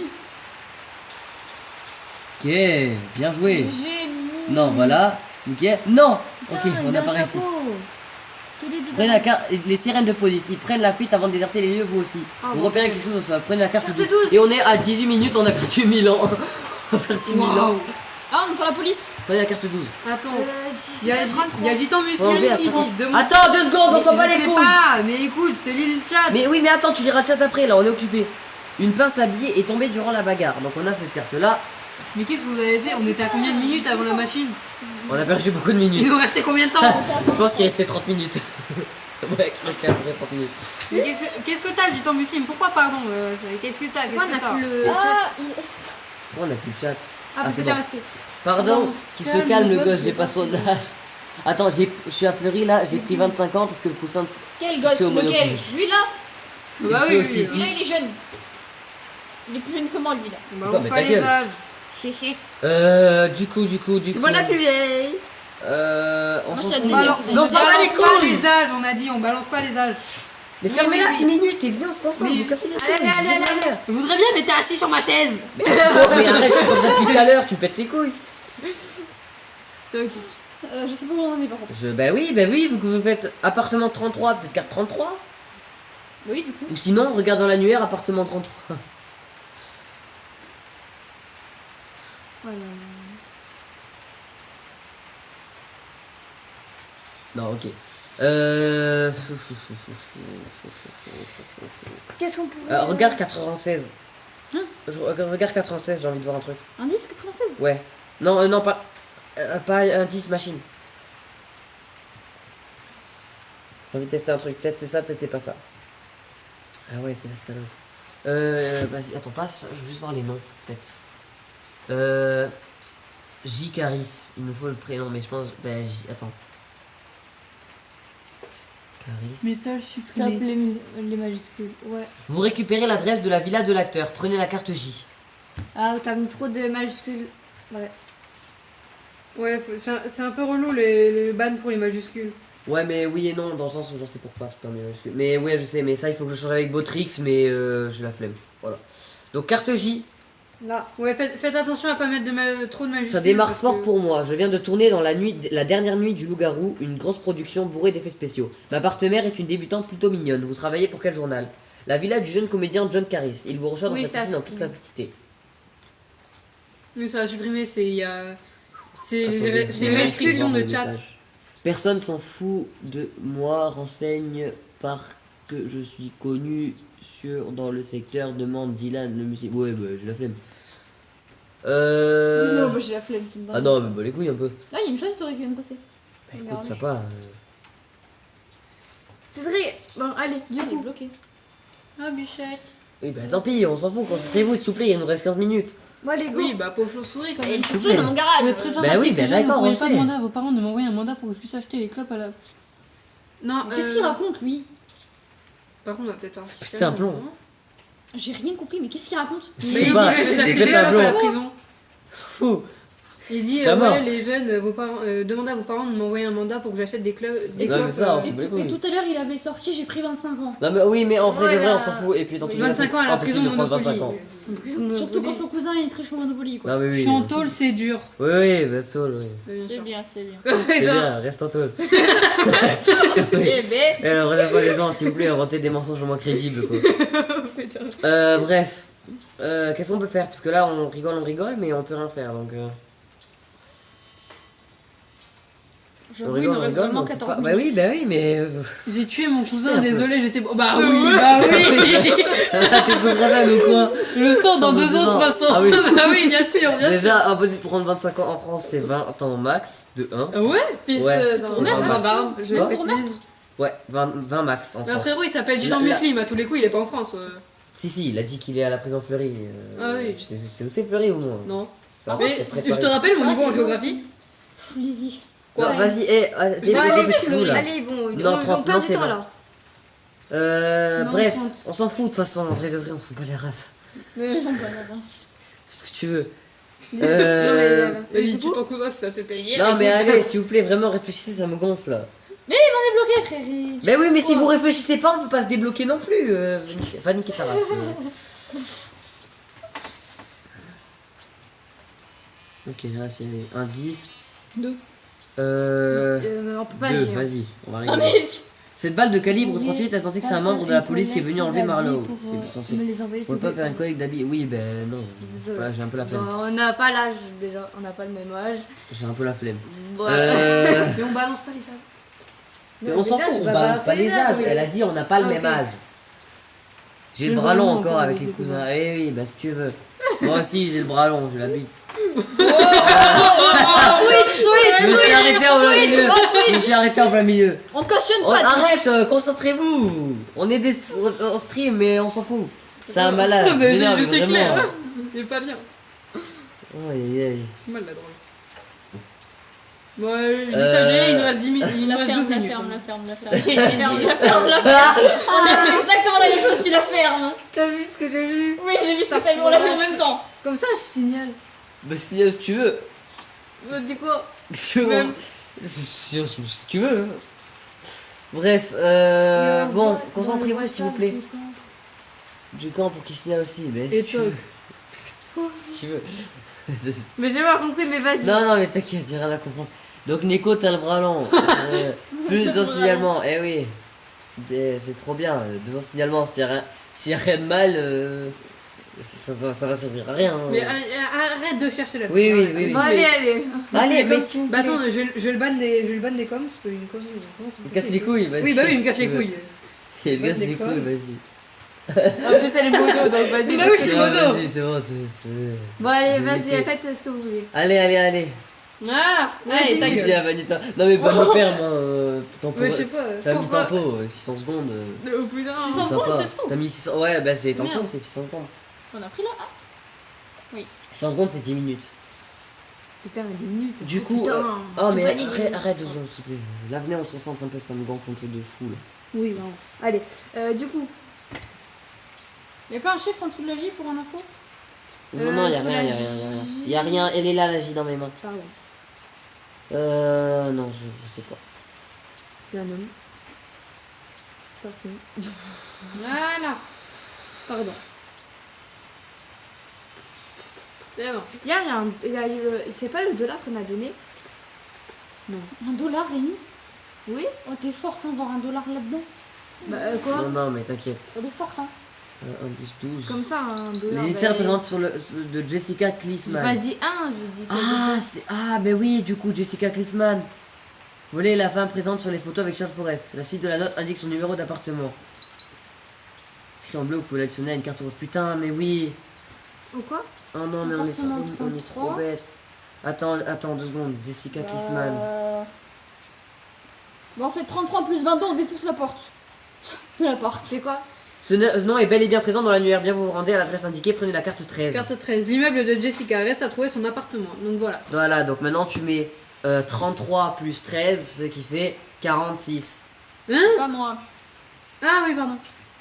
S1: Ok, bien joué.
S4: GG, Mimi.
S1: Non, voilà. Nickel. Non.
S3: Putain,
S1: Ok, on
S3: il
S1: a
S3: a un
S1: pas réussi.
S3: chapeau. Quel est
S1: Prenez la carte, les sirènes de police, ils prennent la fuite avant de déserter les lieux, vous aussi.
S2: Ah,
S1: Vous
S2: bon.
S1: repérez quelque chose au sol, prenez la carte,
S2: Carte
S1: 12.
S2: 12.
S1: Et on est à 18 minutes, on a perdu 1000 ans. On a perdu 1000 ans.
S2: Waouh.
S4: Ah, on entend la police.
S1: Prenez la carte 12.
S2: Attends.
S3: Il
S2: Il y a Gitan Muslim
S1: On va à
S2: qui
S1: 50.
S2: demande.
S1: Attends 2 secondes, on s'en bat
S2: Je
S1: les
S2: sais
S1: couilles.
S2: pas, mais écoute, je te lis le chat.
S1: Mais oui, mais attends, tu liras le chat après, là, on est occupé. Une pince à billets est tombée durant la bagarre. Donc on a cette carte là.
S2: Mais qu'est-ce que vous avez fait? On était à combien de minutes avant la machine?
S1: On a perdu beaucoup de
S2: Il
S1: minutes.
S2: nous restait combien de temps?
S1: Je pense qu'il restait 30 minutes. Ouais, je pense qu'il restait 30 minutes.
S2: Mais qu'est-ce que t'as, Gitan Muslim? Pourquoi, pardon? Qu'est-ce que t'as?
S3: Pourquoi on
S2: Qu'est-ce que
S3: a
S2: t'as?
S3: plus le
S4: Ah,
S3: chat
S1: Pourquoi on a plus de chat?
S3: Ah, parce
S1: c'est
S3: que t'as
S1: bon.
S3: masqué.
S1: Pardon,
S2: Pardon,
S1: qui se calme le gosse, j'ai pas son âge. Attends, je suis à Fleury là, j'ai pris 25 ans parce que le coussin de...
S4: Quel gosse,
S1: C'est au
S4: lequel?
S1: Monopoly.
S4: Lui là.
S2: Bah
S1: peut
S2: oui,
S1: aussi,
S2: oui.
S1: si.
S4: Lui là, il est jeune. Il est plus jeune que moi, lui là.
S2: On
S1: Pourquoi?
S2: balance
S1: Mais
S2: pas
S1: ta
S2: les
S1: gueule.
S2: âges.
S1: Du coup.
S3: C'est moi la plus vieille.
S1: On
S4: Moi,
S1: s'en
S4: je suis
S1: fout.
S4: à
S2: Alors,
S4: Mais
S2: on
S4: on
S2: balance pas
S1: couilles.
S2: les âges, on a dit, on balance pas les âges.
S1: Mais fermez-la
S2: oui,
S1: 10 minutes et venez on se concentre,
S2: Mais
S1: vous cassez les
S3: allez,
S1: couilles.
S3: allez, allez, allez.
S2: Je voudrais bien, mais t'es assis sur ma chaise.
S1: Mais arrête, je suis comme ça depuis tout à l'heure, tu pètes les couilles.
S2: C'est ok.
S4: Je sais pas où on en est par contre.
S1: Bah oui, vous faites appartement 33, peut-être carte 33.
S4: Oui, du coup.
S1: Ou sinon, regarde dans l'annuaire, appartement 33.
S3: Voilà.
S1: Non, ok.
S3: Qu'est-ce qu'on pourrait.
S1: Regarde 96. Regarde 96, j'ai envie de voir un truc.
S4: Un disque 96.
S1: Ouais. Non, non, pas un 10 machine. J'ai envie de tester un truc. Peut-être c'est ça, peut-être c'est pas ça. Ah ouais, c'est la salope. Vas-y, attends, passe. Je veux juste voir les noms, en fait. J. Caris. Il nous faut le prénom, mais je pense. Ben, J. Attends. Caris.
S2: Message
S3: Stop
S2: supprimé.
S3: les majuscules. Ouais.
S1: Vous récupérez l'adresse de la villa de l'acteur. Prenez la carte J.
S3: Ah, t'as mis trop de majuscules. Ouais.
S2: Ouais, c'est un peu relou les ban pour les majuscules.
S1: Ouais, mais oui et non, dans le sens où genre c'est pour pas spam les majuscules. Mais ouais, je sais, mais ça il faut que je change avec Botrix, mais j'ai la flemme. Voilà. Donc carte J,
S3: Là.
S2: Ouais, faites attention à pas mettre trop de majuscules.
S1: ça démarre
S2: parce
S1: fort
S2: que-
S1: pour moi. Je viens de tourner dans la dernière nuit du loup-garou, une grosse production bourrée d'effets spéciaux. Ma partenaire est une débutante plutôt mignonne. Vous travaillez pour quel journal? La villa du jeune comédien John Caris. Il vous reçoit dans
S3: Oui,
S1: sa
S3: ça,
S1: piscine en
S3: c'est-
S1: toute simplicité.
S2: Mais ça a supprimé, c'est il y a. C'est
S1: Attendez,
S2: les
S1: je vais
S2: restrictions
S1: voir
S2: de
S1: le
S2: chat.
S1: message. Personne s'en fout de moi, renseigne par que je suis connu dans le secteur, demande Dylan le musée. Ouais, bah j'ai la flemme.
S4: Non, bah, j'ai la flemme, c'est une
S1: Ah
S4: dingue.
S1: non, mais bah les couilles un peu.
S4: Là, il y a une chauve-souris qui vient de passer.
S1: Bah, écoute, ça pas.
S3: C'est vrai. Bon, allez, du
S4: Du coup,
S3: coup.
S4: bloqué.
S2: Ah, bichette.
S1: Oui, bah tant pis, on s'en fout, concentrez-vous s'il vous plaît, il nous reste 15 minutes.
S3: Moi, les go.
S2: Oui, bah pauvre chauve-souris quand
S4: Il y a
S2: même.
S4: une chauve-souris dans mon garage.
S2: Vous êtes très
S1: Bah
S2: sympathique,
S1: oui, bah
S2: les gens,
S1: d'accord,
S2: vous
S1: on
S2: pourriez pas
S1: sait.
S2: demander à vos parents de m'envoyer un mandat pour que je puisse acheter les clopes à la. Non,
S4: Mais qu'est-ce qu'il raconte, lui?
S2: Par contre, on va peut-être faire un
S1: Putain, un plomb.
S4: J'ai rien compris, mais qu'est-ce qu'il raconte?
S1: Je
S2: Mais
S1: sais
S2: il dit
S1: pas,
S2: que je vais
S1: des
S2: acheter des
S1: bêtes à
S2: clopes à la
S1: blanc.
S2: prison.
S1: S'en fout.
S2: Il dit,
S1: C'est ta mort.
S2: ouais, les jeunes, vos parents, demandez à vos parents de m'envoyer un mandat pour que j'achète des clopes.
S4: Et
S1: Non, mais ça, on s'en
S4: Et,
S1: bat les
S4: et
S1: couilles.
S4: tout à l'heure, il avait sorti, j'ai pris 25 ans.
S1: Non mais oui, mais en vrai de vrai,
S3: Voilà.
S1: on s'en fout. Et puis dans tous les cas,
S2: 25 ans à
S1: c'est
S2: la prison
S1: impossible de prendre
S2: Monopoly.
S1: 25 ans.
S4: Surtout quand son cousin est très chaud au Monopoly, quoi.
S1: Non mais oui.
S2: Je suis en tôle, c'est dur.
S1: Oui, oui, bah Saul, oui.
S2: Bien
S4: C'est
S2: sûr.
S4: bien, c'est bien.
S1: C'est bien, reste en tôle. Oui.
S4: Eh ben,
S1: Et alors, la fois les gens, s'il vous plaît, inventez des mensonges au moins crédibles, quoi. Bref. Qu'est-ce qu'on peut faire? Parce que là, on rigole, mais on peut rien faire, donc...
S4: j'avoue, il nous reste vraiment
S1: mais on peut
S4: 14
S1: pas-
S4: minutes.
S1: Bah oui, mais...
S2: J'ai tué mon
S1: C'est
S2: cousin,
S1: un peu-
S2: désolé, j'étais. Bah oui, bah oui.
S1: T'es sous grenade ou quoi?
S2: Je le sens dans
S1: Sans
S2: 2 ans de toute
S1: ans.
S2: façon.
S1: Ah oui.
S2: Bah oui, bien sûr, bien sûr.
S1: Déjà, impossible pour prendre 25 ans en France, c'est 20 ans max, de 1.
S2: Ah ouais, fils
S1: Ouais,
S2: dans
S1: c'est
S2: merde,
S1: vraiment-
S2: gendarme, je
S1: Quoi
S2: précise.
S1: Ouais, 20 max en
S2: Un
S1: France.
S2: frérot, il s'appelle Gitan
S1: La-
S2: Muslim, à tous les coups, il est pas en France.
S1: Si, il a dit qu'il est à la prison Fleury.
S2: Ah oui.
S1: C'est où c'est Fleury au moins?
S2: Non.
S1: Ça va,
S2: Mais
S1: c'est près de
S2: je te
S1: Paris.
S2: rappelle mon
S4: Ah,
S2: niveau en
S4: c'est
S2: géographie.
S4: Lizzie.
S1: Non,
S4: Ouais.
S1: vas-y, dépêchez-vous là.
S3: Allez, bon,
S1: Non,
S3: on
S1: 30,
S3: perd
S1: non,
S3: du
S1: c'est
S3: temps
S1: bon.
S3: là. Non,
S1: Bref,
S3: 30.
S1: on s'en fout de toute façon, en vrai de vrai, on s'en bat les races.
S4: Ils sont pas avance.
S1: Fais ce que tu veux.
S3: Non, mais,
S2: Vas-y,
S3: du
S2: tue
S3: coup,
S2: ton cousin si ça te fait plaisir.
S1: Non, mais allez, s'il vous plaît, vraiment réfléchissez, ça me gonfle là.
S4: On est bloqué, frère.
S1: Mais oui, mais si vous réfléchissez pas, on peut pas se débloquer non plus. Va niquer ta race. Ok, là c'est un 10.
S4: 2.
S2: On peut pas
S1: Deux,
S2: agir.
S1: vas-y, on va
S4: Non
S1: rigoler.
S4: mais.
S1: Cette balle de calibre
S3: Vous
S1: 38 a pensé que c'est un
S3: pourriez
S1: membre de la
S3: faire
S1: police qui est
S3: une
S1: venu enlever
S3: collecte
S1: Marlowe.
S3: d'avis pour,
S1: Il est censé.
S3: me les envoyer
S1: On
S3: s'il
S1: peut
S3: vous
S1: pas
S3: plaît.
S1: faire une collecte d'habits. Oui, ben non.
S2: Désolé.
S1: Voilà, j'ai un peu la flemme.
S2: Bon, on n'a pas l'âge déjà, on n'a pas le même âge.
S1: J'ai un peu la flemme.
S2: Ouais. Mais on balance pas les âges.
S1: Mais on s'en fout, on balance pas les âges. Elle a dit on n'a pas le
S2: Ah,
S1: même
S2: ok.
S1: âge. J'ai
S2: J'ai
S1: le
S2: le
S1: bras long
S2: bras long
S1: encore
S2: encore
S1: avec
S2: avec
S1: les
S2: les
S1: cousins. Eh oui, bah si tu veux. Moi aussi j'ai le bras long, j'ai la bite. Je me suis arrêté en plein milieu. Je me suis arrêté en plein milieu.
S4: On cautionne
S1: Oh,
S4: pas.
S1: arrête, concentrez-vous. On est on stream mais on s'en fout. C'est un malade.
S2: Mais
S1: M'énerve,
S2: c'est clair.
S1: vraiment.
S2: Il est pas bien.
S1: Aïe, aïe, aïe.
S2: C'est mal la drogue. Bon, je dis ça, je dirais, il nous reste 10 minutes. Il nous
S4: La
S2: reste 12
S4: ferme, la
S2: minutes.
S4: ferme, la ferme, la ferme. La ferme. On a fait exactement la même chose, tu la ferme.
S2: T'as vu ce que j'ai vu?
S4: Oui, j'ai vu ça, on l'a fait en même temps.
S2: Comme ça, je signale.
S1: Bah si tu veux.
S2: Du coup,
S1: Si
S2: Même.
S1: si tu veux. hein. Bref, bon, concentrez-vous s'il vous plaît. Du camp pour qu'il signale aussi, mais
S2: Et
S1: si tu
S2: toi
S1: veux. Si tu veux.
S2: mais j'ai pas compris, mais vas-y.
S1: Non, non, mais t'inquiète, j'ai rien à comprendre. Donc, Neko, t'as le bras long. Plus de signalement, eh oui. C'est trop bien, 2 signalements. S'il y a rien de mal, ça va servir à rien. hein.
S2: Mais arrête de chercher la
S1: Oui, oui, oui.
S2: Bon, allez, allez.
S1: Allez, mais s'il vous
S2: Bah
S1: plaît.
S2: attends, je vais le ban des coms parce que une cause.
S1: Il me casse les couilles, vas-y.
S2: Oui, bah oui, il me casse
S1: si
S2: les
S1: tu veux.
S2: couilles.
S1: Il me casse
S2: Ban des
S1: les couilles,
S2: coms.
S1: vas-y.
S2: En plus, elle est mono, donc vas-y.
S1: Non,
S2: parce que-
S1: vas-y, c'est bon, c'est.
S2: Bon, allez,
S1: Désolé.
S2: vas-y, faites ce que vous voulez.
S1: Allez, allez, allez.
S2: Voilà, allez, ta
S1: Merci
S2: gueule.
S1: à Vanita. Non, mais pas me perdre, tempo.
S2: Mais je sais pas.
S1: T'as mis
S2: Pourquoi
S1: tempo, 600 secondes.
S2: Oh putain.
S4: 600
S1: C'est
S4: secondes,
S1: sympa.
S4: c'est trop.
S1: T'as mis 600. Ouais, bah c'est tempo,
S4: Merde.
S1: c'est 600 secondes.
S4: On a pris là. Ah.
S1: 600 secondes, c'est 10 minutes.
S2: Putain, 10 minutes.
S1: Du coup,
S2: putain,
S1: oh
S2: je
S1: mais
S2: panique.
S1: arrête 2 secondes s'il te plaît. L'avenir on se concentre un peu, ça me gonfle un truc de fou là.
S2: Oui, bon. Allez, du coup.
S4: Y'a pas un chiffre en dessous de la J pour un info?
S1: Non, non, y'a
S2: sur
S1: rien,
S2: la
S1: y'a rien,
S2: J.
S1: y'a rien. Elle est là, la J dans mes mains.
S2: Pardon.
S1: Non, je sais pas.
S2: C'est un homme. Parti. Voilà. Pardon. C'est bon. Hier, il y a eu c'est pas le dollar qu'on a donné?
S4: Un dollar, Rémi?
S2: Oui.
S4: Oh, t'es forte hein, d'avoir un dollar là-dedans.
S2: Bah, quoi?
S1: Non, non, mais t'inquiète.
S4: Elle est forte, hein.
S1: 1, 10, 12.
S2: Comme ça, un dollar.
S1: Les
S2: bah,
S1: essais représentent de Jessica
S2: J'ai
S1: Klisman.
S2: pas dit un, j'ai dit quelque
S1: Ben oui, du coup, Jessica Klisman. Volée la femme présente sur les photos avec Charles Forrest. La suite de la note indique son numéro d'appartement. Écrit en bleu, vous pouvez l'additionner à une carte rose. Putain, mais oui.
S2: Ou quoi?
S1: Oh non, mais on est
S4: Appartement
S1: trop
S4: 33.
S1: bête. Attends 2 secondes. Jessica Klisman.
S4: Bon, on fait 33 plus 22, on défonce la porte. De l'appart.
S2: C'est quoi?
S1: Ce nom est bel et bien présent dans l'annuaire. Bien vous rendez à l'adresse indiquée, prenez la carte 13.
S2: Carte 13. L'immeuble de Jessica reste à trouver son appartement. Donc voilà.
S1: Voilà, donc maintenant tu mets 33 plus 13, ce qui fait 46.
S2: Hein?
S4: Pas moi.
S2: Ah oui, pardon.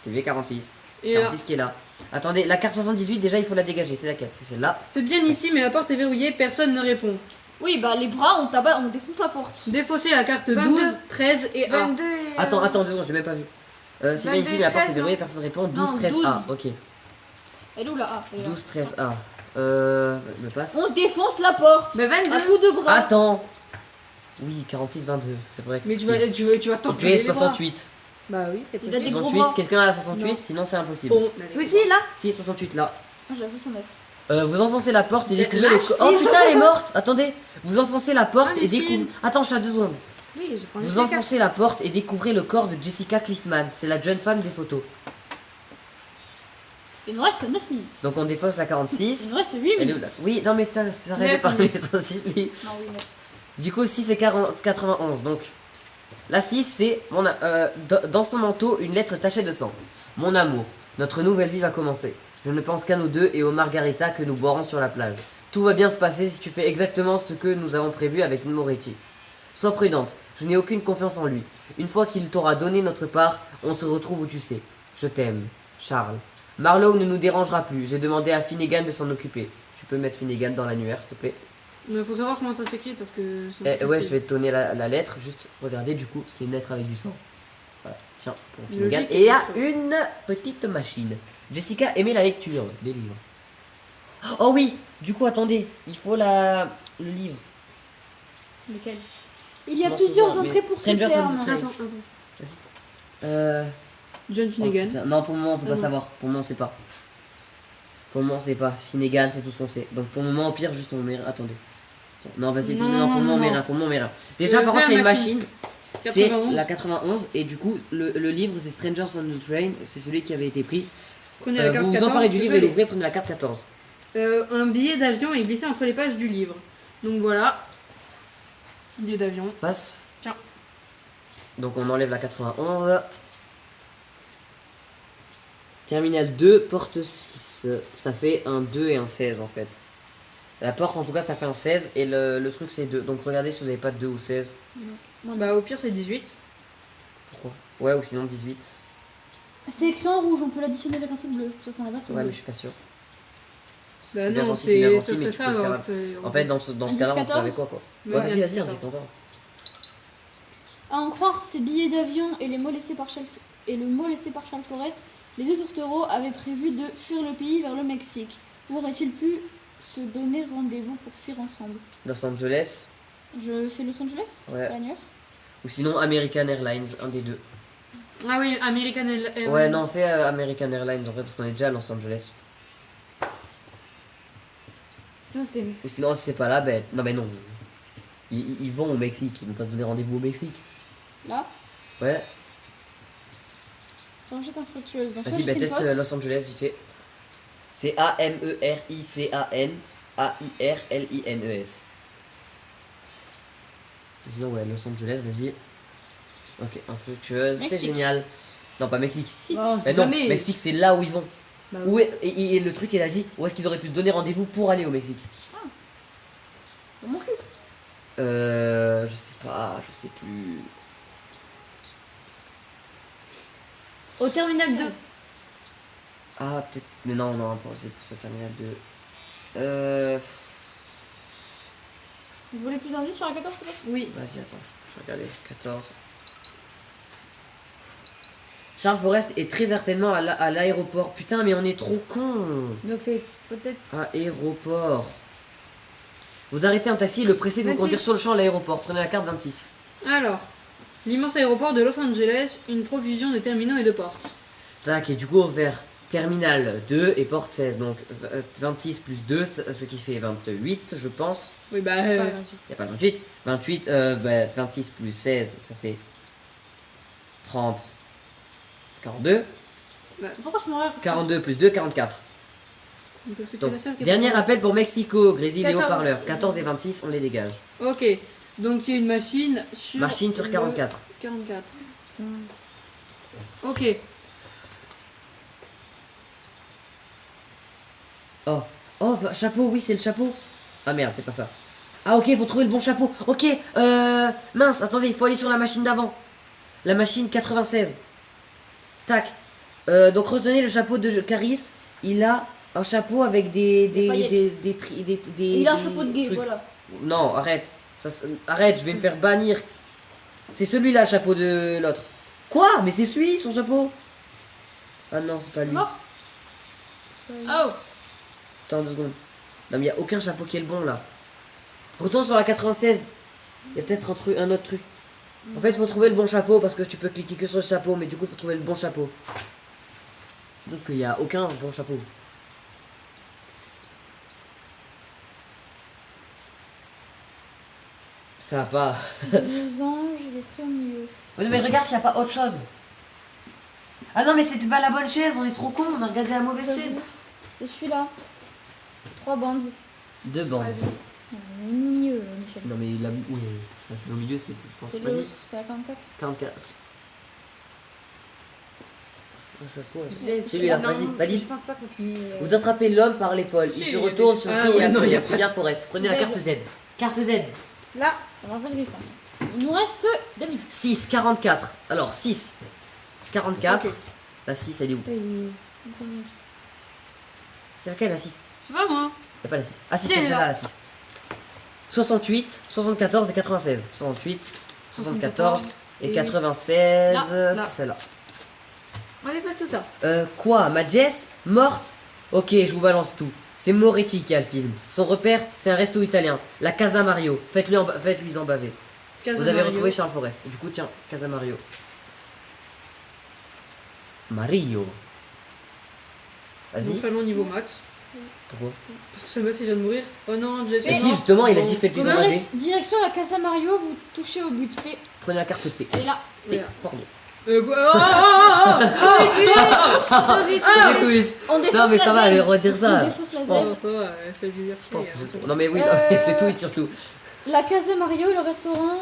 S1: Il fait 46.
S2: Et là,
S1: 46 qui est là. Attendez, la carte 78, déjà il faut la dégager. C'est laquelle? C'est celle-là.
S2: c'est bien ici, mais la porte est verrouillée, personne ne répond.
S4: Oui, bah les bras, on défonce la porte.
S2: Défausser la carte
S3: 22.
S2: 12, 13 et 1.
S3: 22 et...
S1: Attends 2 secondes, j'ai même pas vu. C'est bien
S3: 22,
S1: ici, mais la porte est
S3: 13,
S1: verrouillée,
S3: non
S1: personne ne répond. 12,
S4: Non,
S1: 13,
S4: 12.
S1: A. Ok.
S4: Elle est où là? Ah, elle est là.
S1: 12, 13, A. Me passe.
S4: On défonce la porte.
S2: Mais 22.
S4: Un coup de bras.
S1: Attends. Oui, 46, 22. C'est vrai que
S2: Mais
S1: c'est
S2: tu vas
S1: qui
S2: t'enculer
S1: fait
S2: les bras.
S1: 68.
S2: Bah oui, c'est
S4: Il a des
S2: possible.
S4: gros
S1: 68,
S4: bras.
S1: quelqu'un a la 68,
S2: Non.
S1: sinon c'est impossible.
S2: Bon,
S3: Aussi, là?
S1: Si, 68 là.
S4: Ah, j'ai la 69.
S1: Vous enfoncez la porte et
S2: Mais
S1: découvrez
S2: lâche,
S1: le corps. Oh
S2: si.
S1: putain, elle est morte. Attendez. Vous enfoncez la porte
S2: Ah,
S1: et
S2: mais
S1: découvrez.
S2: Spin.
S1: Attends, je suis à 2 secondes.
S2: Oui, je prends
S1: Vous enfoncez la porte et découvrez le corps de Jessica Klisman. C'est la jeune femme des photos.
S4: Il nous reste 9 minutes.
S1: Donc on défausse la
S4: Il
S1: 46.
S4: nous reste 8
S1: Elle est où
S4: minutes.
S1: là? Oui, non mais ça, arrête de
S2: 9
S1: parler
S2: minutes.
S1: trop s'il vous plaît.
S4: Non, oui, 9.
S1: Du coup, 6 c'est 91. Donc la 6 c'est dans son manteau une lettre tachée de sang. Mon amour, notre nouvelle vie va commencer. Je ne pense qu'à nous deux et aux margaritas que nous boirons sur la plage. Tout va bien se passer si tu fais exactement ce que nous avons prévu avec Moretti. Sois prudente, je n'ai aucune confiance en lui. Une fois qu'il t'aura donné notre part, on se retrouve où tu sais. Je t'aime, Charles. Marlowe ne nous dérangera plus, j'ai demandé à Finnegan de s'en occuper. Tu peux mettre Finnegan dans l'annuaire, s'il te plaît.
S2: Il faut savoir comment ça s'écrit parce que. c'est
S1: Ouais, je
S2: compliqué.
S1: vais te donner la lettre, juste regardez, du coup, c'est une lettre avec du sang. Voilà, tiens, pour
S2: Logique
S1: Finnegan.
S2: et
S1: Et il y a
S2: contrôle.
S1: une petite machine. Jessica aimait la lecture des livres. Oh oui, du coup, attendez, il faut le livre.
S4: Lequel? Il y a
S1: m'en
S4: plusieurs
S1: souviens, mais
S4: entrées pour ce
S1: Strangers on
S4: terme.
S1: the Train.
S2: Attends.
S1: Oh,
S2: John Finnegan.
S1: putain. Non, pour le moment, on peut
S2: Ah
S1: pas
S2: non.
S1: savoir. Pour le moment, on sait pas. Pour le moment, on sait pas. Finnegan, c'est tout ce qu'on sait. Donc, pour le moment, au pire, juste on met. Attendez. Non, vas-y,
S2: Non,
S1: non, pour le moment, on met
S2: non.
S1: rien. Pour le moment, on met rien. Déjà, par
S2: fais
S1: contre, il y a une
S2: la
S1: machine. C'est
S2: 91.
S1: la 91. Et du coup, le livre, c'est Strangers on the Train. C'est celui qui avait été pris.
S2: Prenez la carte
S1: Vous vous
S2: 14.
S1: emparez du livre et
S2: Joli.
S1: l'ouvrez, prenez la carte 14.
S2: Un billet d'avion est glissé entre les pages du livre. Donc voilà. Billet d'avion.
S1: Passe.
S2: Tiens.
S1: Donc, on enlève la 91. Terminal 2, porte 6. Ça fait un 2 et un 16 en fait. La porte en tout cas ça fait un 16 et le truc c'est 2. Donc regardez si vous n'avez pas de 2 ou 16.
S2: Bah au pire c'est 18.
S1: Pourquoi? Ouais, ou sinon 18.
S4: C'est écrit en rouge, on peut l'additionner avec un truc bleu. Sauf qu'on a pas de truc
S1: Ouais,
S4: bleu.
S1: mais je suis pas sûr.
S2: Bah
S1: C'est bien
S2: non,
S1: gentil, c'est bien
S2: ça
S1: gentil, mais
S2: serait
S1: tu
S2: ça
S1: peux le
S2: alors.
S1: faire. En fait, dans ce
S4: Un
S1: cas-là, on
S4: 10-14?
S1: fait avec quoi quoi?
S2: Ouais,
S1: Ouais, vas-y,
S2: un
S1: vas-y, on
S2: 10-14.
S1: dit content.
S4: À en croire ces billets d'avion et les mots laissés par et le mot laissé par Charles Forrest, les deux tourtereaux avaient prévu de fuir le pays vers le Mexique. Où auraient-ils pu se donner rendez-vous pour fuir ensemble?
S1: Los Angeles,
S4: Je fais Los Angeles?
S1: Ouais.
S4: À New York?
S1: ou sinon American Airlines, un des deux.
S2: Ah oui, American Airlines.
S1: Ouais, non, on fait American Airlines en vrai parce qu'on est déjà à Los Angeles.
S3: Sinon, c'est
S1: Ou sinon, si c'est pas là, ben. Non, mais non. Ils vont au Mexique, ils vont pas se donner rendez-vous au Mexique.
S4: Là?
S1: Ouais,
S4: Rangette infructueuse. Donc,
S1: vas-y,
S4: soit
S1: bah
S4: je fais une
S1: teste
S4: faute.
S1: Los Angeles vite fait. C'est AMERICAN AIRLINES. Sinon, ouais, Los Angeles, vas-y. Ok, infructueuse, c'est
S4: Mexique.
S1: génial. Non, pas Mexique.
S3: Non,
S1: Mais
S3: c'est
S1: non,
S3: jamais.
S1: Mexique, c'est là où ils vont.
S3: Bah
S1: Où est- et le truc, il a dit, où est-ce qu'ils auraient pu se donner rendez-vous pour aller au Mexique?
S4: Dans mon cul.
S1: Je sais pas, je sais plus.
S3: Au terminal 2.
S1: Ah, peut-être. Mais non, non, c'est pour ce terminal 2.
S4: Vous voulez plus d'indices sur la 14 peut-être?
S3: Oui.
S1: Vas-y, attends, je vais regarder. 14. Charles Forrest est très certainement à l'aéroport. Putain, mais on est trop cons.
S3: Donc c'est peut-être.
S1: Aéroport. Vous arrêtez un taxi et le pressez de vous
S2: 26.
S1: conduire sur le champ à l'aéroport. Prenez la carte 26.
S2: Alors, l'immense aéroport de Los Angeles, une profusion de terminaux et de portes.
S1: Tac, et du coup, on va faire terminal 2 et porte 16. Donc 26 plus 2, ce qui fait 28, je pense.
S2: Oui, bah.
S3: Pas 28.
S1: Il n'y a pas 28. 28, 26 plus 16, ça fait 30. 42.
S4: Pourquoi je me regarde?
S1: 42 plus 2, 44.
S2: Parce que t'es
S1: Donc,
S2: la seule qui est
S1: dernier
S2: pas-
S1: appel pour Mexico. Grésil et
S3: 14.
S1: haut-parleur. 14 et 26, on les dégage.
S2: Ok, donc il y a une machine sur.
S1: Machine sur
S2: le
S1: 44.
S2: 44.
S3: Putain.
S2: Ok.
S1: Oh, oh, chapeau, oui, c'est le chapeau. Ah merde, c'est pas ça. Ah ok, faut trouver le bon chapeau. Ok, mince, attendez, il faut aller sur la machine d'avant. La machine 96. Tac. Donc retenez le chapeau de Caris. Il a un chapeau avec des
S4: paillettes. Il a un
S1: des
S4: chapeau de gay,
S1: trucs.
S4: voilà.
S1: Non, arrête. Arrête, je vais me faire bannir. C'est celui-là, le chapeau de l'autre. Quoi? Mais c'est celui, son chapeau. Ah non, c'est pas lui.
S4: Mort? Oh!
S1: Attends 2 secondes. Non, mais il a aucun chapeau qui est le bon là. Retourne sur la 96. Il y a peut-être un autre truc. En fait, il faut trouver le bon chapeau parce que tu peux cliquer que sur le chapeau, mais du coup, il faut trouver le bon chapeau. Sauf qu'il n'y a aucun bon chapeau. Ça va pas.
S4: Deux anges, il est très au milieu.
S1: Ouais, mais regarde s'il n'y a pas autre chose. Ah non, mais c'était pas la bonne chaise, on est trop con, on a regardé la mauvaise chaise.
S4: C'est celui-là. 3 bandes.
S1: 2 bandes.
S4: Au milieu, Michel.
S1: Non, mais la. Oui, c'est au milieu, c'est plus, je pense.
S4: C'est
S1: Vas-y,
S4: le. C'est la 44.
S1: 44. Un chapeau, ouais.
S3: C'est
S1: Celui-là,
S3: non,
S1: vas-y, valide.
S3: Je pense pas qu'on finit.
S1: Vous attrapez l'homme par l'épaule. Il
S2: Si,
S1: se
S2: il y a
S1: retourne
S2: des-
S1: sur
S2: Ah
S1: le pied
S2: ouais,
S1: et
S2: non, il y a
S1: appuie.
S2: pas de-
S1: Regarde Forest. Prenez la
S4: Z.
S1: carte Z. Carte Z.
S3: Là.
S4: Ça va pas de griffe. Il nous reste 2 minutes.
S1: 6, 44. Alors, 6. 44.
S2: Ok.
S1: La 6, elle est où? C'est laquelle la 6?
S2: Je sais pas moi.
S1: Il a pas la 6. Ah si,
S2: Si,
S1: c'est
S2: elle est
S1: celle-là
S2: là.
S1: la 6. 68, 74 et 96. 68, 74 et 96.
S2: Là, là.
S1: C'est celle-là.
S2: On efface tout ça.
S1: Quoi? Ma Jess? Morte? Ok, je vous balance tout. C'est Moretti qui a le film. Son repère, c'est un resto italien. La Casa Mario. Faites-lui en baver.
S2: Casa
S1: Vous avez
S2: Mario.
S1: retrouvé Charles Forest. Du coup, tiens, Casa Mario. Mario.
S2: Non
S1: Vas-y.
S2: seulement niveau max,
S1: Pourquoi
S2: parce que sa meuf il vient de mourir. Oh non, Jess.
S1: Et
S2: est
S1: si,
S2: morte.
S1: justement, il a
S2: Bon.
S1: dit faites-lui dans la baie.
S4: Direction la Casa Mario, vous touchez au but P.
S1: Prenez la carte P.
S4: Et là,
S1: P.
S2: Voilà.
S1: Pardon.
S2: Quoi
S1: C'est quiz.
S4: on défonce
S1: Non, mais
S4: la
S1: ça va,
S4: zeste.
S1: je vais redire
S4: On
S1: ça.
S4: défonce la
S1: Bon.
S2: Oh,
S4: zeste.
S2: ça va, c'est diverti.
S1: Je pense que c'est
S2: hein.
S1: tout. Non, mais oui, c'est tout surtout.
S4: La Casa Mario, le restaurant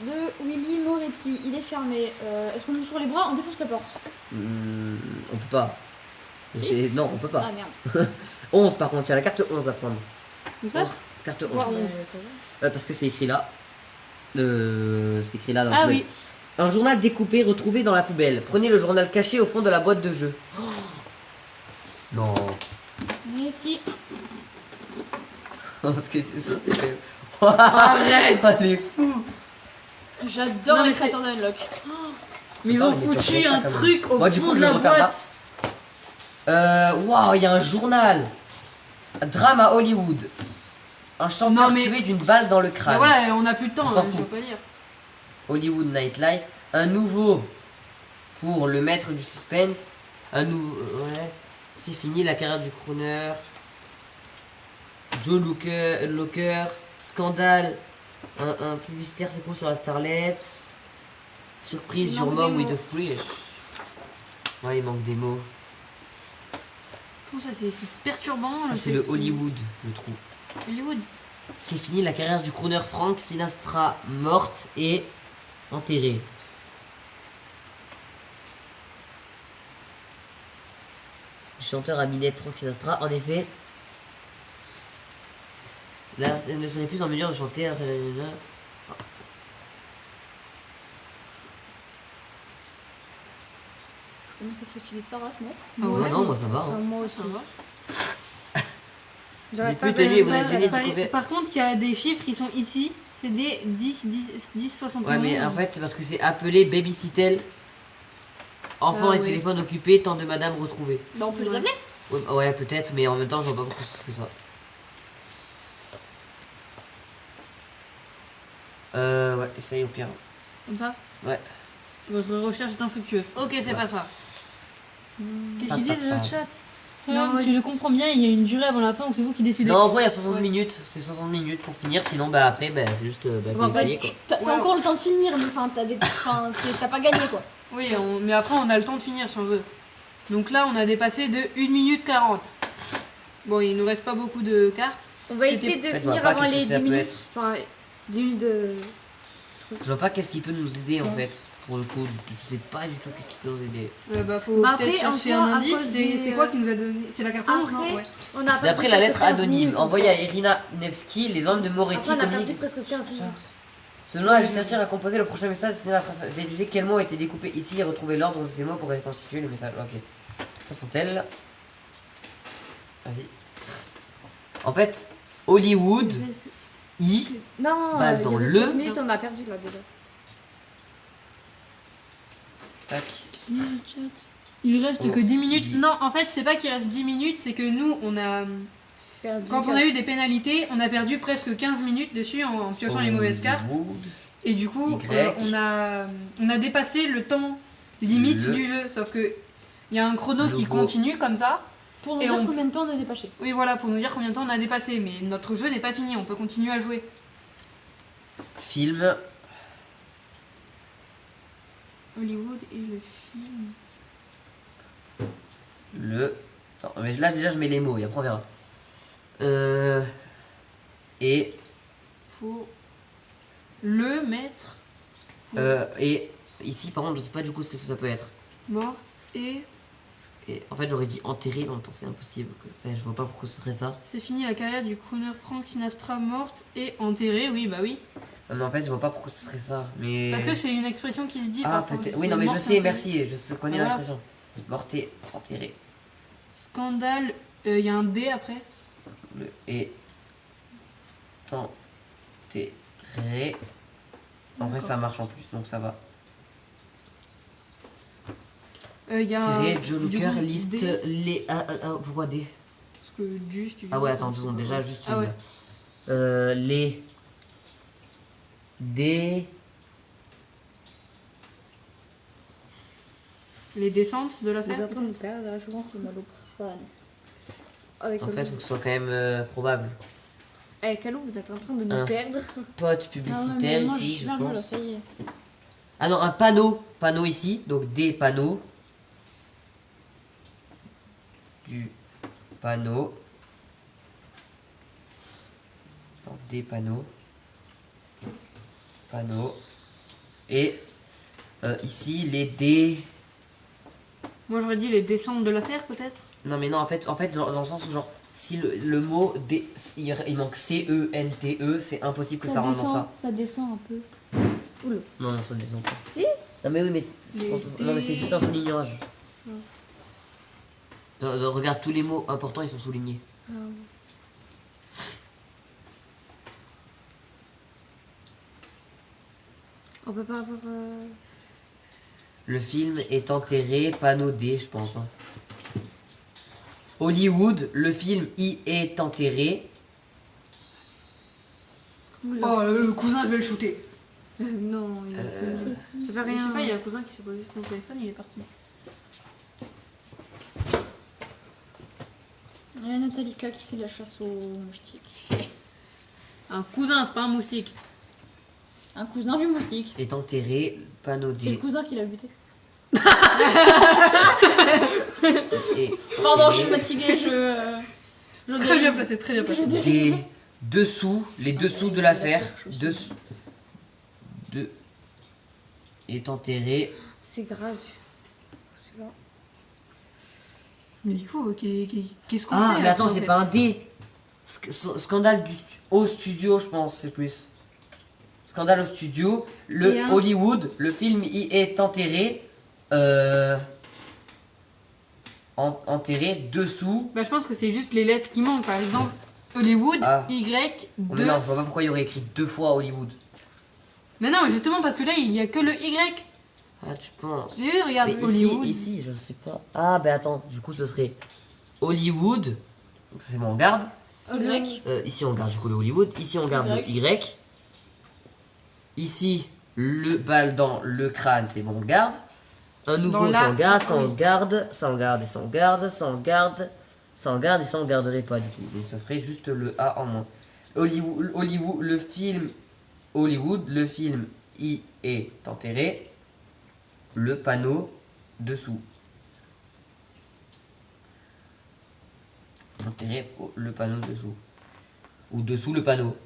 S4: de Willy Moretti. Il est fermé. Est-ce qu'on ouvre sur les bras? On défonce la porte.
S1: On peut pas. Non, on peut pas.
S4: Ah merde.
S1: 11 par contre, il y a la carte 11 à prendre.
S2: Où ça?
S1: 11. Carte 11.
S2: Ouais,
S1: Parce que c'est écrit là. C'est écrit là dans la
S2: Ah
S1: poubelle.
S2: oui.
S1: Un journal découpé retrouvé dans la poubelle. Prenez le journal caché au fond de la boîte de jeu. Non.
S4: Mais si.
S1: Parce que c'est ça.
S2: Arrête.
S1: Elle est fou.
S4: J'adore
S2: Non,
S4: les
S2: mais
S4: créateurs d'Unlock.
S2: Mais ils ont
S1: Putain, mais
S2: foutu
S1: t'as fait ça
S2: un
S1: quand même.
S2: truc au
S1: Moi, du
S2: fond
S1: coup,
S2: de
S1: je vais
S2: la
S1: refaire
S2: boîte.
S1: Waouh, il y a un journal. Un drame à Hollywood. Un chanteur
S2: Non, mais-
S1: tué d'une balle dans le crâne.
S2: Bah voilà, on a plus de temps,
S1: On s'en
S2: je
S1: fout.
S2: peux pas lire.
S1: Hollywood Nightlife. Un nouveau pour le maître du suspense. Un nouveau. Ouais. C'est fini la carrière du crooner. Joe Locker. Scandale. Un publicitaire s'écoule sur la Starlet. Surprise,
S4: Il
S1: your
S4: manque
S1: mom
S4: des
S1: with
S4: mots.
S1: a fresh. Ouais, il manque des mots.
S2: Comment ça, c'est perturbant.
S1: Ça,
S2: là,
S1: c'est le Hollywood, le trou.
S2: Hollywood.
S1: C'est fini la carrière du crooner Frank Sinatra, morte et enterrée. Le chanteur à minette Frank Sinatra, en effet, là, elle ne serait plus en mesure de chanter après la...
S4: Comment ça fatiguer Sarah ce mec?
S2: Ah ouais.
S1: Non, moi ça va. Hein.
S4: Moi aussi.
S2: Ça va.
S1: Des
S4: J'arrête pas
S1: plus tenues,
S4: de-
S1: vous êtes gêné du
S2: Par,
S1: couvert.
S2: par contre, il y a des chiffres qui sont ici. C'est des 10, 71.
S1: Ouais, mais en fait, c'est parce que c'est appelé Babysitel. Enfant
S2: Ah,
S1: et
S2: oui.
S1: téléphone occupé, tant de madame retrouvée.
S4: Bah on peut les
S2: Ouais.
S4: appeler.
S1: Ouais, peut-être, mais en même temps, je vois pas pourquoi ce serait ça. Ouais, essaye au pire.
S2: Comme ça.
S1: Ouais.
S2: Votre recherche est infructueuse. Ok, c'est
S1: Ouais.
S2: pas ça. Qu'est-ce qu'ils disent le chat?
S4: Non,
S2: parce que je comprends bien, il y a une durée avant la fin ou c'est vous qui décidez.
S1: Non, en gros, il y a 60
S2: Ouais.
S1: minutes. C'est 60 minutes pour finir. Sinon, bah après, bah, c'est juste
S2: Bon,
S1: essayer quoi.
S4: T'as
S2: Ouais.
S4: encore le temps de finir, mais enfin t'as pas gagné quoi.
S2: Oui, mais après on a le temps de finir si on veut. Donc là, on a dépassé de 1 minute 40. Bon, il nous reste pas beaucoup de cartes.
S3: On va essayer de
S1: En fait, je vois
S3: finir
S1: pas
S3: avant
S1: qu'est-ce que
S3: les
S1: ça
S3: 10
S1: peut
S3: minutes.
S1: être.
S3: Enfin, 10 minutes de.
S1: Je vois pas qu'est-ce qui peut nous aider en fait. Pour le coup, je sais pas du tout qu'est-ce qui peut nous aider.
S2: Bah, faut
S3: Bah,
S2: peut-être
S3: après,
S2: chercher
S3: encore,
S2: un
S3: à
S2: indice.
S3: cause
S2: C'est
S3: des,
S2: c'est quoi qui nous a donné? C'est la carte
S3: Après,
S2: rouge, non? Ouais.
S3: on a perdu
S1: D'après la
S3: presque
S1: lettre
S3: 15
S1: anonyme
S3: minutes,
S1: envoyée
S3: en
S1: à
S3: fait.
S1: Irina Nevsky, les hommes de Moretti
S3: Après, on a perdu
S1: communiquent.
S3: presque 15 minutes.
S1: Selon elle servir à composer le prochain message, c'est la phrase d'étudier quels mots ont été découpés ici et retrouver l'ordre de ces mots pour reconstituer le message. Ok. Où sont-elles? Vas-y. En fait, Hollywood, I,
S3: Non,
S1: Balle
S3: il
S1: dans
S3: reste
S1: le-
S3: 15 minutes, on a perdu là déjà.
S1: tac.
S2: Il reste
S1: Oh,
S2: que 10 minutes.
S1: oui.
S2: Non, en fait, c'est pas qu'il reste 10 minutes, c'est que nous, on a.
S3: Perdu
S2: Quand on a eu des pénalités, on a perdu presque 15 minutes dessus en piochant les mauvaises cartes.
S1: Hollywood.
S2: Et du coup,
S1: Y.
S2: on a dépassé le temps limite
S1: Le-
S2: du jeu. Sauf que il y a un chrono qui
S1: Nouveau.
S2: continue comme ça.
S4: Pour nous
S2: Et
S4: dire
S2: on-
S4: combien de temps on a dépassé.
S2: Oui, voilà, pour nous dire combien de temps on a dépassé. Mais notre jeu n'est pas fini, on peut continuer à jouer.
S1: Film.
S2: Hollywood et le film.
S1: Le. Attends, mais là déjà je mets les mots et après on verra. Et.
S2: Faut le mettre.
S1: Et ici par contre je sais pas du coup ce que ça peut être.
S2: Morte et.
S1: Et en fait j'aurais dit enterré mais en même temps c'est impossible. Enfin, je vois pas pourquoi ce serait ça.
S2: C'est fini la carrière du crooner Frank Sinatra morte et enterrée. Oui, bah oui.
S1: Non, mais en fait je vois pas pourquoi ce serait ça. Mais.
S2: Parce que c'est une expression qui se dit.
S1: Ah
S2: parfois.
S1: peut-être. Oui non mais je
S2: Morte
S1: sais,
S2: et
S1: merci, je connais
S2: Voilà.
S1: l'expression. Morté, enterré.
S2: Scandale, il y a un D après.
S1: Le et. Enterré. En vrai ça marche en plus donc ça va.
S2: Il y a.
S1: Enterré, Joe
S2: du
S1: Looker,
S2: coup,
S1: liste
S2: D,
S1: les. Pourquoi D?
S2: Parce que du, si tu
S1: Ah
S2: veux,
S1: ouais, attends, 2 secondes, déjà juste
S2: Ah ouais.
S1: celui-là. Les. Des.
S2: Les descentes de
S3: Vous êtes
S2: l'affaire.
S3: en train de perdre, je pense que mal au crâne. Avec
S1: En fait, faut que ce soit quand même probable.
S3: Eh, Calou, vous êtes en train de nous
S1: Un
S3: perdre.
S1: Spot publicitaire
S4: moi,
S1: ici,
S4: je suis
S1: je
S4: vers là,
S1: pense.
S4: ça y est.
S1: Ah non, un panneau. Panneau ici, donc des panneaux. Du panneau. Donc des panneaux. Panneaux. Et ici, les dés.
S2: Moi j'aurais dit les descentes de l'affaire peut-être.
S1: Non mais non, en fait dans le sens où genre, si le mot dé, il manque C-E-N-T-E, c'est impossible que ça rentre dans ça.
S3: Ça descend un peu.
S1: Non, non, ça descend pas.
S3: Si.
S1: Non mais oui, mais
S2: Les
S1: non mais c'est
S2: dés.
S1: juste un soulignage. Regarde, tous les mots importants, ils sont soulignés.
S3: On peut pas avoir.
S1: Le film est enterré, panneau D, je pense. Hein. Hollywood, le film y est enterré.
S2: Oh le cousin je vais le shooter.
S3: Non, il y a
S2: Ça fait
S3: Je sais
S2: rien.
S3: pas,
S2: Il y a un cousin qui s'est posé sur mon téléphone, il est parti.
S4: Il y a Natalika qui fait la chasse aux moustiques.
S2: Un cousin, c'est pas un moustique.
S4: Un cousin du moustique.
S1: Est enterré, panneau
S4: C'est le
S1: D.
S4: cousin qui l'a buté.
S1: Et
S4: Pardon, je suis fatiguée, je
S2: Très bien placé, très bien placé.
S1: des dessous, les dessous de l'affaire, dessous, de, est enterré.
S3: C'est grave. Celui-là.
S2: Mais du coup, qu'est-ce qu'on
S1: Ah,
S2: fait
S1: mais attends,
S2: après, en
S1: c'est
S2: fait
S1: pas un D. Scandale au studio, je pense, c'est plus. Scandale au studio,
S3: Et
S1: le
S3: un-
S1: Hollywood, le film y est enterré. Enterré dessous.
S2: Bah je pense que c'est juste les lettres qui manquent. Par exemple, Hollywood,
S1: Ah.
S2: Y,
S1: Oh,
S2: 2.
S1: mais non, je vois pas pourquoi il y aurait écrit 2 fois Hollywood.
S2: Mais non, mais justement parce que là, il y a que le Y.
S1: Ah, tu penses?
S2: Tu regarde
S1: Mais
S2: Hollywood.
S1: ici, je sais pas. Ah, bah attends, du coup, ce serait Hollywood. Donc, ça, c'est bon, on garde.
S4: Y.
S1: Ici, on garde du coup le Hollywood. Ici, on garde le Y. Ici, le balle dans le crâne, c'est bon, on garde. Un nouveau,
S2: Dans
S1: ça
S2: la-
S1: on garde, ça
S2: oui.
S1: on garde, ça on garde et ça on garde, ça on garde, ça on garde et ça on garderait pas du tout. Donc ça ferait juste le A en moins. Hollywood, le film Hollywood, le film y est enterré. Le panneau dessous. Enterré le panneau dessous. Ou dessous le panneau.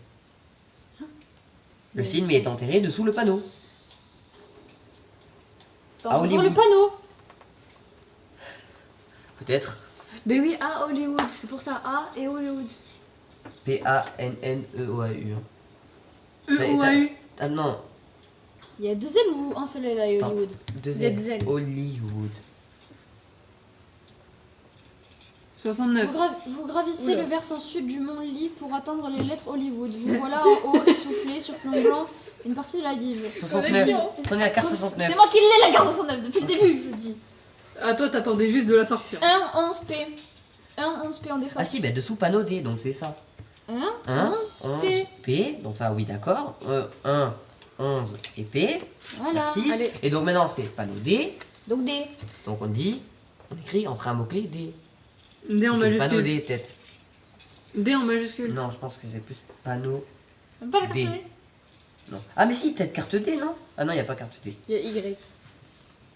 S1: Le film est enterré dessous le panneau.
S4: On
S1: À
S4: va voir
S1: Hollywood.
S4: le panneau.
S1: Peut-être.
S3: Mais oui, à Hollywood, c'est pour ça, A et Hollywood.
S1: P-A-N-N-E-O-A-U.
S2: E-O-A-U.
S1: Ah non,
S3: Il y a deux M ou un seul L à
S1: Attends.
S3: Hollywood.
S1: deux
S3: Il y a
S1: L.
S3: deux L.
S1: Hollywood.
S2: 69.
S4: Vous gravissez
S3: Oula.
S4: le versant sud du mont Lee pour atteindre les lettres Hollywood. Vous voilà en haut, essoufflé, surplombant une partie de la vive.
S1: 69. Prenez la carte
S4: C'est
S1: 69.
S4: moi qui l'ai la carte 69 depuis le début, je le dis.
S2: Ah, toi, t'attendais juste de la sortir.
S4: 1, 11 P. 1, 11 P en défense.
S1: Ah si, bah dessous panneau D, donc c'est ça.
S4: 1,
S1: 1,
S4: 11
S1: 11,
S4: P.
S1: P. Donc ça, oui, d'accord. 1, 11 et P.
S4: Voilà.
S1: Merci.
S2: Allez.
S1: Et donc maintenant, c'est panneau D.
S4: Donc D.
S1: Donc on dit, on écrit entre un mot-clé D.
S2: D en
S1: Donc, panneau
S2: majuscule.
S1: D, peut-être.
S2: D en majuscule.
S1: Non, je pense que c'est plus panneau.
S4: Même pas la carte
S1: D.
S4: D.
S1: Non. Ah, mais si, peut-être carte D, non? Ah non, il n'y a pas carte D.
S3: Il y a Y.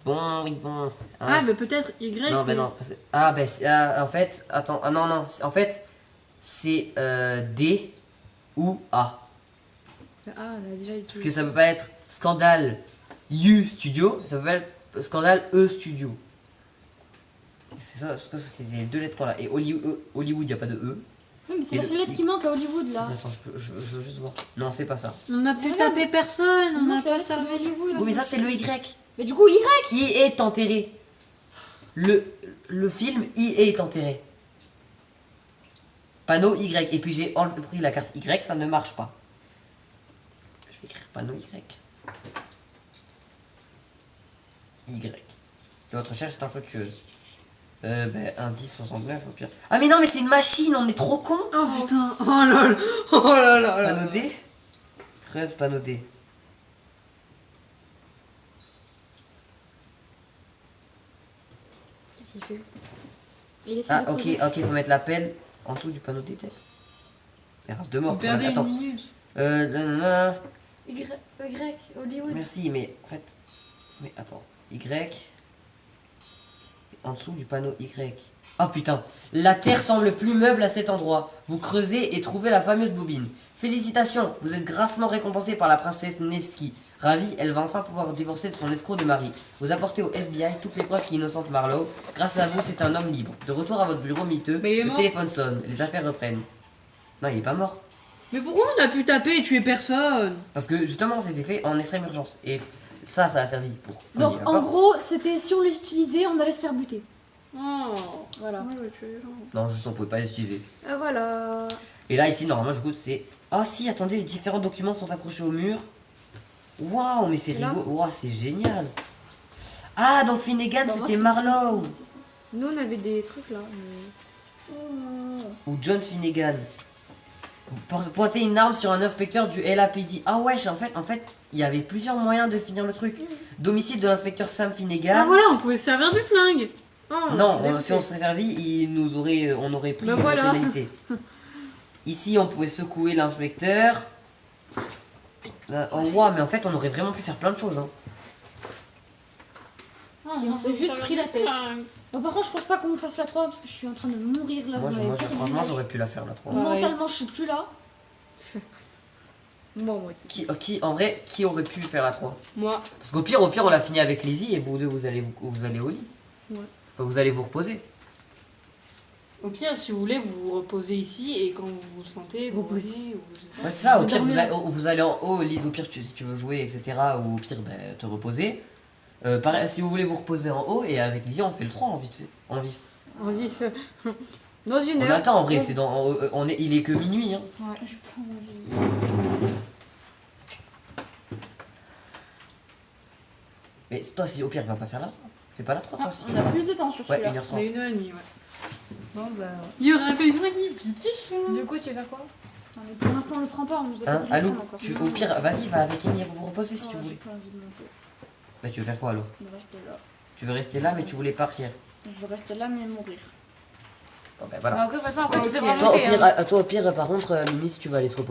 S1: Bon, oui, bon. Hein.
S2: Ah, bah peut-être Y.
S1: Non,
S2: mais-
S1: mais non. Parce que... Ah, ben, en fait, attends. Ah, non, non. En fait, c'est D ou A.
S3: Ah, on a déjà
S1: Parce
S3: dit.
S1: que ça peut pas être scandale U Studio, ça peut pas être scandale E Studio. C'est ça, c'est les deux lettres qu'on a. Et Hollywood, y a pas de E.
S4: Oui, mais c'est
S1: Et
S4: la
S1: le-
S4: seule lettre qui manque à Hollywood là.
S1: Attends, je veux juste voir. Non, c'est pas ça.
S2: On n'a plus
S4: Voilà,
S2: tapé personne, on
S4: Non,
S2: n'a
S4: c'est la
S2: pas
S4: lettre de
S2: servi.
S4: Hollywood.
S1: Oui, mais ça, c'est le Y.
S4: Mais du coup, Y.
S1: Y est enterré. Le film Y est enterré. Panneau Y. Et puis j'ai pris la carte Y, ça ne marche pas. Je vais écrire panneau Y. Y. Et votre recherche est infructueuse. Ben, indice 69 au pire. Ah mais non, mais c'est une machine, on est trop con.
S2: Oh putain, oh là là, oh là là là.
S1: Panneau D. Creuse panneau D.
S2: S'il fait.
S4: Et laissez
S1: Ah,
S4: de
S1: ok,
S4: creuser.
S1: ok, faut mettre la pelle en dessous du panneau D peut-être. Mais reste de mort.
S2: Vous perdez
S1: Attends.
S2: une minute.
S1: Nanana.
S3: Y, Hollywood.
S1: Merci, mais en fait. Mais attends. Y. En dessous du panneau Y. Oh putain. La terre semble plus meuble à cet endroit. Vous creusez et trouvez la fameuse bobine. Félicitations, vous êtes grassement récompensé par la princesse Nevsky. Ravie, elle va enfin pouvoir divorcer de son escroc de mari. Vous apportez au FBI toutes les preuves qui innocentent Marlowe. Grâce à vous, c'est un homme libre. De retour à votre bureau miteux,
S2: Mais il est
S1: le
S2: mort.
S1: téléphone sonne. Les affaires reprennent. Non, il est pas mort.
S2: Mais pourquoi on a pu taper et tuer personne?
S1: Parce que justement, c'était fait en extrême urgence. Et ça a servi pour.
S4: Donc
S1: cogner,
S4: en
S1: d'accord.
S4: gros, c'était si on les utilisait, on allait se faire buter.
S2: Oh.
S4: Voilà.
S2: Ouais, ouais, tuer les gens.
S1: Non, juste on pouvait pas les utiliser.
S3: Voilà.
S1: Et là, ici, normalement, du coup, c'est. Ah, si, attendez, les différents documents sont accrochés au mur. Waouh, mais c'est
S3: Là.
S1: rigolo. Waouh, c'est génial. Ah, donc Finnegan, c'était Marlowe.
S3: Nous, on avait des trucs là. Mais...
S1: Ou John Finnegan. Vous pointez une arme sur un inspecteur du LAPD. Ah, wesh, en fait, il y avait plusieurs moyens de finir le truc. Domicile de l'inspecteur Sam Finnegan.
S2: Ah voilà, on pouvait se servir du flingue. Oh,
S1: Non,
S2: j'ai
S1: si
S2: fait.
S1: on s'est servi, on aurait pris
S2: Bah
S1: une
S2: voilà.
S1: pénalité. Ici, on pouvait secouer l'inspecteur. Là, oh, wow, mais en fait, on aurait vraiment pu faire plein de choses. Hein.
S4: Ah, on s'est juste pris la tête. Bon, par contre, je pense pas qu'on nous fasse la 3 parce que je suis en train de mourir là.
S1: Moi,
S4: vous m'avez
S1: moi,
S4: perdu
S1: franchement,
S4: là.
S1: j'aurais pu la faire la 3.
S2: Ouais.
S4: Mentalement, je suis plus là.
S3: Bon, moi,
S1: En vrai, qui aurait pu faire la 3?
S2: Moi.
S1: Parce qu'au pire, on l'a fini avec Lizzie et vous deux, vous allez au lit.
S2: Ouais.
S1: Enfin, vous allez vous reposer.
S2: Au pire, si vous voulez, vous vous reposez ici et quand vous vous sentez, vous
S3: Reposez.
S2: revenez, ou je sais pas.
S1: Ouais, c'est ça, au
S2: Vous
S1: pire,
S2: dormez.
S1: vous allez en haut, Lise, au pire, si tu veux jouer, etc. Ou au pire, ben, te reposer. Pareil, si vous voulez vous reposer en haut, et avec Lizzie, on fait le 3 en vite fait. En vif.
S3: on vit dans une
S1: On
S3: heure.
S1: a le temps en vrai, c'est dans, il est que minuit. Hein.
S4: Ouais, j'ai pas envie.
S1: Mais toi, si au pire, va pas faire la 3. Fais pas la 3, toi aussi.
S4: On a plus de temps sur
S1: Ouais,
S4: celui-là.
S1: 1h30.
S2: On a 1h30, ouais.
S3: Bon, bah.
S2: Il y aurait besoin d'une pétition.
S3: Du coup, tu veux faire quoi?
S4: Non, mais pour l'instant, on le prend pas, on nous a pas
S1: Hein,
S4: dit le
S1: Alou,
S4: prendre encore.
S1: au pire, vas-y, va avec Amy, vous vous reposer si tu
S4: Oh,
S1: voulais.
S4: j'ai pas envie de monter,
S1: Bah, tu veux faire quoi, alors?
S4: de rester là.
S1: Tu veux rester là, mais tu voulais partir.
S4: Je veux rester là, mais mourir.
S1: Bon, ben
S3: Bah,
S1: voilà.
S3: après, de toute façon, après,
S2: Ouais,
S3: tu
S2: ok.
S3: devras
S1: Toi,
S3: monter. hein.
S1: au pire, par contre, Mimi, si tu vas aller te reposer.